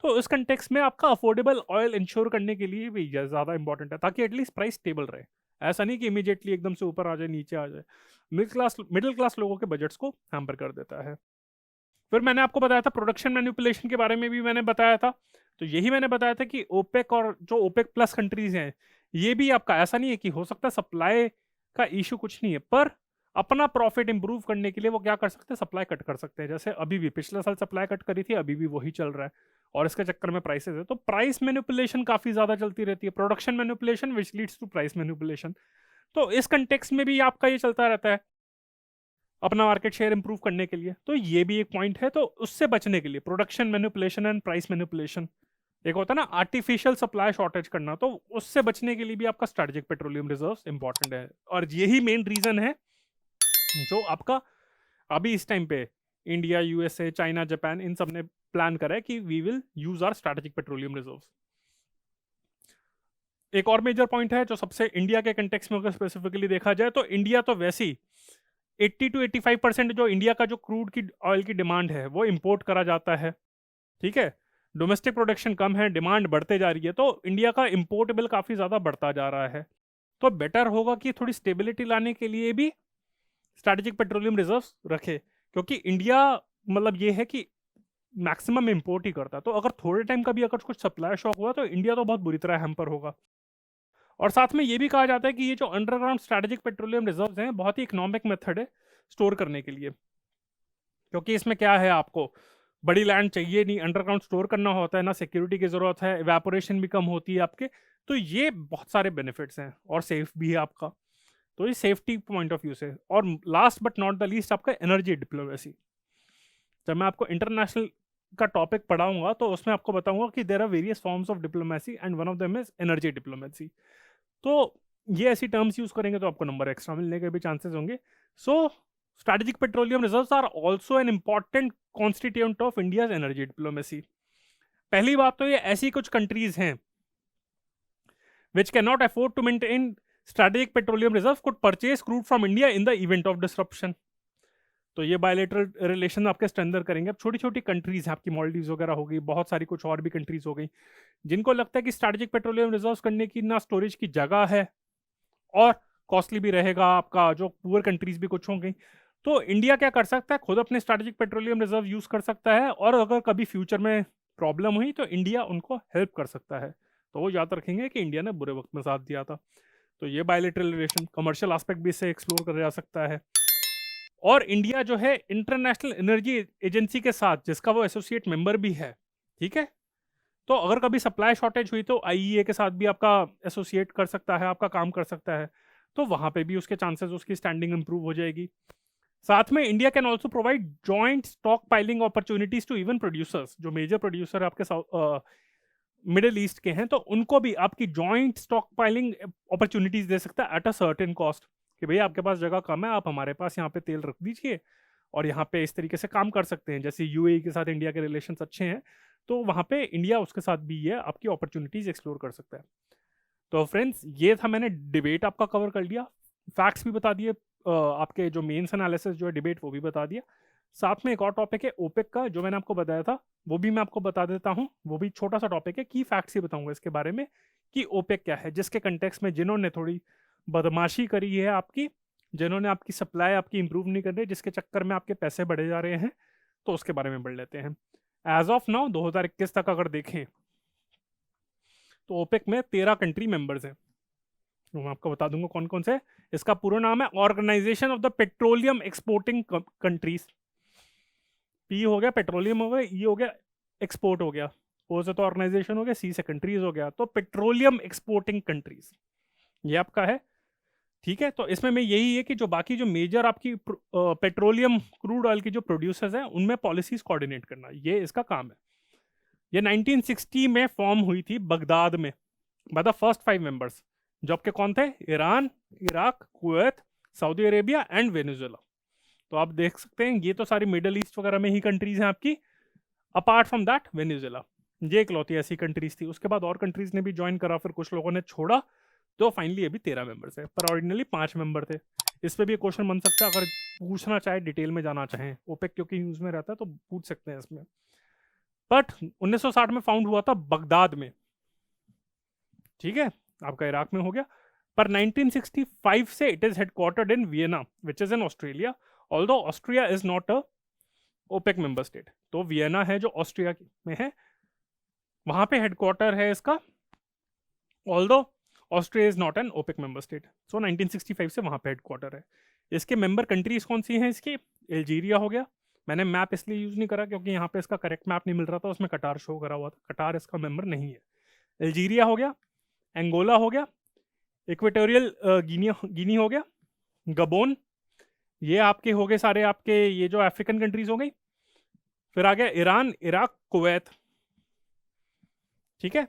तो इस कंटेक्स में आपका अफोर्डेबल ऑयल इंश्योर करने के लिए भी ज्यादा इंपॉर्टेंट है, ताकि एटलीस्ट प्राइस स्टेबल रहे। ऐसा नहीं कि इमीडिएटली एकदम से ऊपर आ जाए नीचे आ जाए, मिडिल क्लास लोगों के बजट्स को हैम्पर कर देता है। फिर मैंने आपको बताया था प्रोडक्शन मैनिपुलेशन के बारे में भी मैंने बताया था। तो यही मैंने बताया था कि ओपेक और जो ओपेक प्लस कंट्रीज हैं, ये भी आपका ऐसा नहीं है कि हो सकता है सप्लाई का इशू कुछ नहीं है, पर अपना प्रॉफिट इंप्रूव करने के लिए वो क्या कर सकते हैं, सप्लाई कट कर सकते हैं। जैसे अभी भी पिछले साल सप्लाई कट करी थी, अभी भी वही चल रहा है, और इसके चक्कर में प्राइसेस है। तो प्राइस मैनिपुलेशन काफी ज्यादा चलती रहती है, production manipulation which leads to price manipulation. तो इस कंटेक्स्ट में भी आपका ये चलता रहता है अपना मार्केट शेयर इंप्रूव करने के लिए। तो ये भी एक पॉइंट है। तो उससे बचने के लिए production manipulation and price manipulation, एक होता है ना आर्टिफिशियल सप्लाई शॉर्टेज करना, तो उससे बचने के लिए भी आपका स्ट्रेटेजिक पेट्रोलियम रिजर्व्स इंपॉर्टेंट है। और यही मेन रीजन है जो आपका अभी इस टाइम पे इंडिया, यूएसए, चाइना, जापान, इन सब ने प्लान करा है कि we will use our strategic petroleum reserves. एक और मेजर पॉइंट है जो सबसे इंडिया के कंटेक्स्ट में अगर स्पेसिफिकली देखा जाए, तो इंडिया तो वैसे ही 80 to 85% जो इंडिया का जो क्रूड की ऑयल की डिमांड है वो इंपोर्ट करा जाता है। ठीक है, डोमेस्टिक प्रोडक्शन कम है, डिमांड बढ़ते जा रही है, तो इंडिया का इंपोर्टेबल काफी ज्यादा बढ़ता जा रहा है। तो बेटर होगा कि थोड़ी स्टेबिलिटी लाने के लिए भी स्ट्रेटेजिक पेट्रोलियम रिजर्व्स रखे, क्योंकि इंडिया मतलब ये है कि मैक्सिमम इंपोर्ट ही करता है। तो अगर थोड़े टाइम का भी अगर कुछ सप्लाई शॉक हुआ तो इंडिया तो बहुत बुरी तरह हैम्पर होगा। और साथ में ये भी कहा जाता है कि ये जो अंडरग्राउंड स्ट्रेटेजिक पेट्रोलियम रिजर्व्स हैं बहुत ही इकोनॉमिक मेथड है स्टोर करने के लिए, क्योंकि इसमें क्या है, आपको बड़ी लैंड चाहिए नहीं, अंडरग्राउंड स्टोर करना होता है ना, सिक्योरिटी की जरूरत है, इवेपोरेशन भी कम होती है आपके। तो ये बहुत सारे बेनिफिट्स हैं और सेफ भी है आपका। तो ये सेफ्टी पॉइंट ऑफ व्यू से। और last but not the least आपका एनर्जी डिप्लोमेसी। जब मैं आपको इंटरनेशनल का टॉपिक पढ़ाऊंगा तो उसमें आपको बताऊंगा कि there are various forms of diplomacy and one of them is energy diplomacy. तो ये ऐसी टर्म्स यूज करेंगे तो आपको नंबर एक्स्ट्रा मिलने के भी चांसेस होंगे। So strategic petroleum reserves are also an important constituent of India's energy diplomacy. पहली बात तो ये ऐसी कुछ कंट्रीज हैं which can not afford to maintain strategic petroleum reserve could purchase crude from India in the event of disruption. तो ये bilateral relation आपके स्ट्रेंथन करेंगे। अब छोटी छोटी कंट्रीज हैं आपकी, मॉलडीव्स वगैरह हो गई, बहुत सारी कुछ और भी कंट्रीज हो गई, जिनको लगता है कि स्ट्रेटेजिक पेट्रोलियम रिजर्व्स करने की ना स्टोरेज की जगह है और कॉस्टली भी रहेगा आपका, जो पुअर कंट्रीज भी कुछ होंगी। तो इंडिया क्या कर सकता है, खुद अपने स्ट्रेटेजिक पेट्रोलियम रिजर्व यूज कर सकता है, और अगर कभी फ्यूचर में प्रॉब्लम हुई तो इंडिया उनको हेल्प कर सकता है। तो वो याद रखेंगे कि इंडिया ने बुरे वक्त में साथ दिया था। तो ये बायलेटरल रिलेशन, कमर्शियल एस्पेक्ट भी इससे एक्सप्लोर करा जा सकता है। और इंडिया जो है इंटरनेशनल एनर्जी एजेंसी के साथ, जिसका वो एसोसिएट मेंबर भी है, ठीक है, तो अगर कभी सप्लाई शॉर्टेज हुई तो आईईए के साथ भी आपका एसोसिएट कर सकता है, आपका काम कर सकता है। तो वहां पे भी उसके चांसेस, उसकी स्टैंडिंग इंप्रूव हो जाएगी। साथ में India can also provide joint stockpiling opportunities to even producers. जो मेजर प्रोड्यूसर आपके मिडिल ईस्ट के हैं, तो उनको भी आपकी जॉइंट स्टॉक पाइलिंग अपॉर्चुनिटीज दे सकता है एट अ सर्टेन कॉस्ट, कि भाई आपके पास जगह कम है, आप हमारे पास यहाँ पे तेल रख दीजिए और यहाँ पे इस तरीके से काम कर सकते हैं। जैसे यूएई के साथ इंडिया के रिलेशन अच्छे हैं, तो वहाँ पे इंडिया उसके साथ भी ये आपकी अपॉर्चुनिटीज एक्सप्लोर कर सकता है। तो फ्रेंड्स, ये था, मैंने डिबेट आपका कवर कर लिया, फैक्ट्स भी बता दिए, आपके जो मेंस एनालिसिस जो है डिबेट वो भी बता दिया। साथ में एक और टॉपिक है ओपेक का, जो मैंने आपको बताया था वो भी मैं आपको बता देता हूँ। वो भी छोटा सा टॉपिक है, की फैक्ट्स ही बताऊंगा इसके बारे में कि ओपेक क्या है, जिसके कंटेक्स्ट में जिन्होंने थोड़ी बदमाशी करी है आपकी, जिन्होंने आपकी सप्लाई आपकी इंप्रूव नहीं कर रही, जिसके चक्कर में आपके पैसे बढ़े जा रहे हैं, तो उसके बारे में बढ़ लेते हैं। एज ऑफ नाउ 2021 तक अगर देखें तो ओपेक में 13 कंट्री मेंबर्स हैं। तो मैं आपको बता दूंगा कौन कौन से। इसका पूरा नाम है organization of the petroleum exporting countries. P हो गया पेट्रोलियम हो गया, ई हो गया एक्सपोर्ट हो गया, ओ से तो ऑर्गेनाइजेशन हो गया, सी से कंट्रीज हो गया, तो पेट्रोलियम एक्सपोर्टिंग कंट्रीज ये आपका है। ठीक है, तो इसमें में यही है कि जो बाकी जो मेजर आपकी पेट्रोलियम क्रूड ऑयल की जो प्रोड्यूसर्स हैं उनमें पॉलिसीज कोऑर्डिनेट करना, ये इसका काम है। ये 1960 में फॉर्म हुई थी बगदाद में बाय द फर्स्ट 5 मेंबर्स, जो आपके कौन थे, Iran, Iraq, Kuwait, Saudi Arabia and Venezuela. तो आप देख सकते हैं ये तो सारी मिडल ईस्ट वगैरह में ही कंट्रीज हैं आपकी, अपार्ट फ्रॉम दैट वेनेजुएला। ये इकलौती ऐसी कंट्रीज थी। उसके बाद और कंट्रीज ने भी ज्वाइन करा, फिर कुछ लोगों ने छोड़ा, तो फाइनली अभी 13 मेंबर्स है, पर ऑरिजिनली 5 मेंबर थे। इस पे भी क्वेश्चन बन सकता है, अगर पूछना चाहे, डिटेल में जाना चाहें, ओपेक क्योंकि न्यूज में रहता है तो पूछ सकते हैं इसमें। बट 1960 में फाउंड हुआ था बगदाद में, ठीक है, आपका इराक में हो गया। पर 1965 से it is headquartered in Vienna which is in Australia, although Austria is not a OPEC member state. तो वियना है जो ऑस्ट्रिया में है, वहां पे हेडक्वार्टर है इसका, although Austria is not an OPEC member state. So 1965 से वहां पे हेडक्वार्टर है। इसके मेंबर कंट्रीज कौन सी हैं इसकी? अल्जीरिया हो गया, मैंने मैप इसलिए यूज नहीं करा क्योंकि यहाँ पे इसका करेक्ट मैप नहीं मिल रहा था, उसमें कटार शो करा हुआ था, कटार इसका मेंबर नहीं है। अल्जीरिया हो गया, एंगोला हो गया, इक्वेटोरियल गिनी हो गया, गबोन, ये आपके हो गए सारे आपके ये जो अफ्रीकन कंट्रीज हो गई। फिर आ गया ईरान, इराक, कुवैत, ठीक है।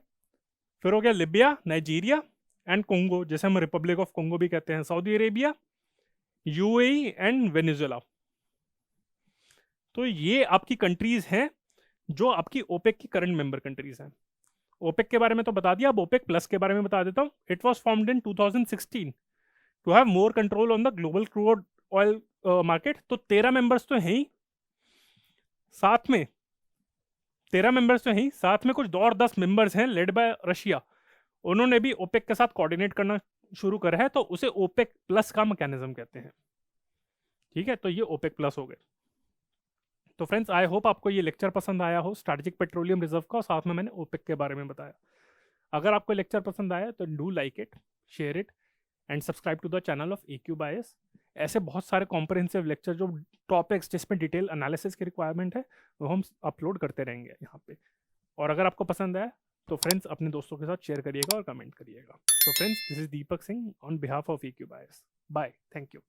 फिर हो गया लिबिया, नाइजीरिया एंड कोंगो, जैसे हम रिपब्लिक ऑफ कोंगो भी कहते हैं, Saudi Arabia, UAE and Venezuela. तो ये आपकी कंट्रीज हैं जो आपकी ओपेक की करंट मेंबर कंट्रीज हैं। ओपेक के बारे में तो बता दिया, अब ओपेक प्लस के बारे में बता देता हूं। It was formed in 2016 to have more control on the global crude oil market. तो 13 मेंबर्स तो हैं ही, साथ में 13 मेंबर्स तो हैं ही, साथ में कुछ और 10 मेंबर्स हैं लेड बाय रशिया, उन्होंने भी ओपेक के साथ कोऑर्डिनेट करना शुरू करा है, तो उसे ओपेक प्लस का मैकेनिज्म कहते हैं, ठीक है। तो ये ओपेक प्लस हो गए। तो फ्रेंड्स आई होप आपको ये लेक्चर पसंद आया हो स्ट्रैटेजिक पेट्रोलियम रिजर्व का, और साथ में मैंने ओपेक के बारे में बताया। अगर आपको लेक्चर पसंद आया तो do like it, share it and subscribe to the channel of EQ Bias. ऐसे बहुत सारे कॉम्प्रिहेंसिव लेक्चर जो टॉपिक्स जिसमें डिटेल एनालिसिस की रिक्वायरमेंट है वो हम अपलोड करते रहेंगे यहाँ पे। और अगर आपको पसंद आया तो फ्रेंड्स अपने दोस्तों के साथ शेयर करिएगा और कमेंट करिएगा। तो friends this is Deepak Singh on behalf of EQ Bias. Bye, thank you.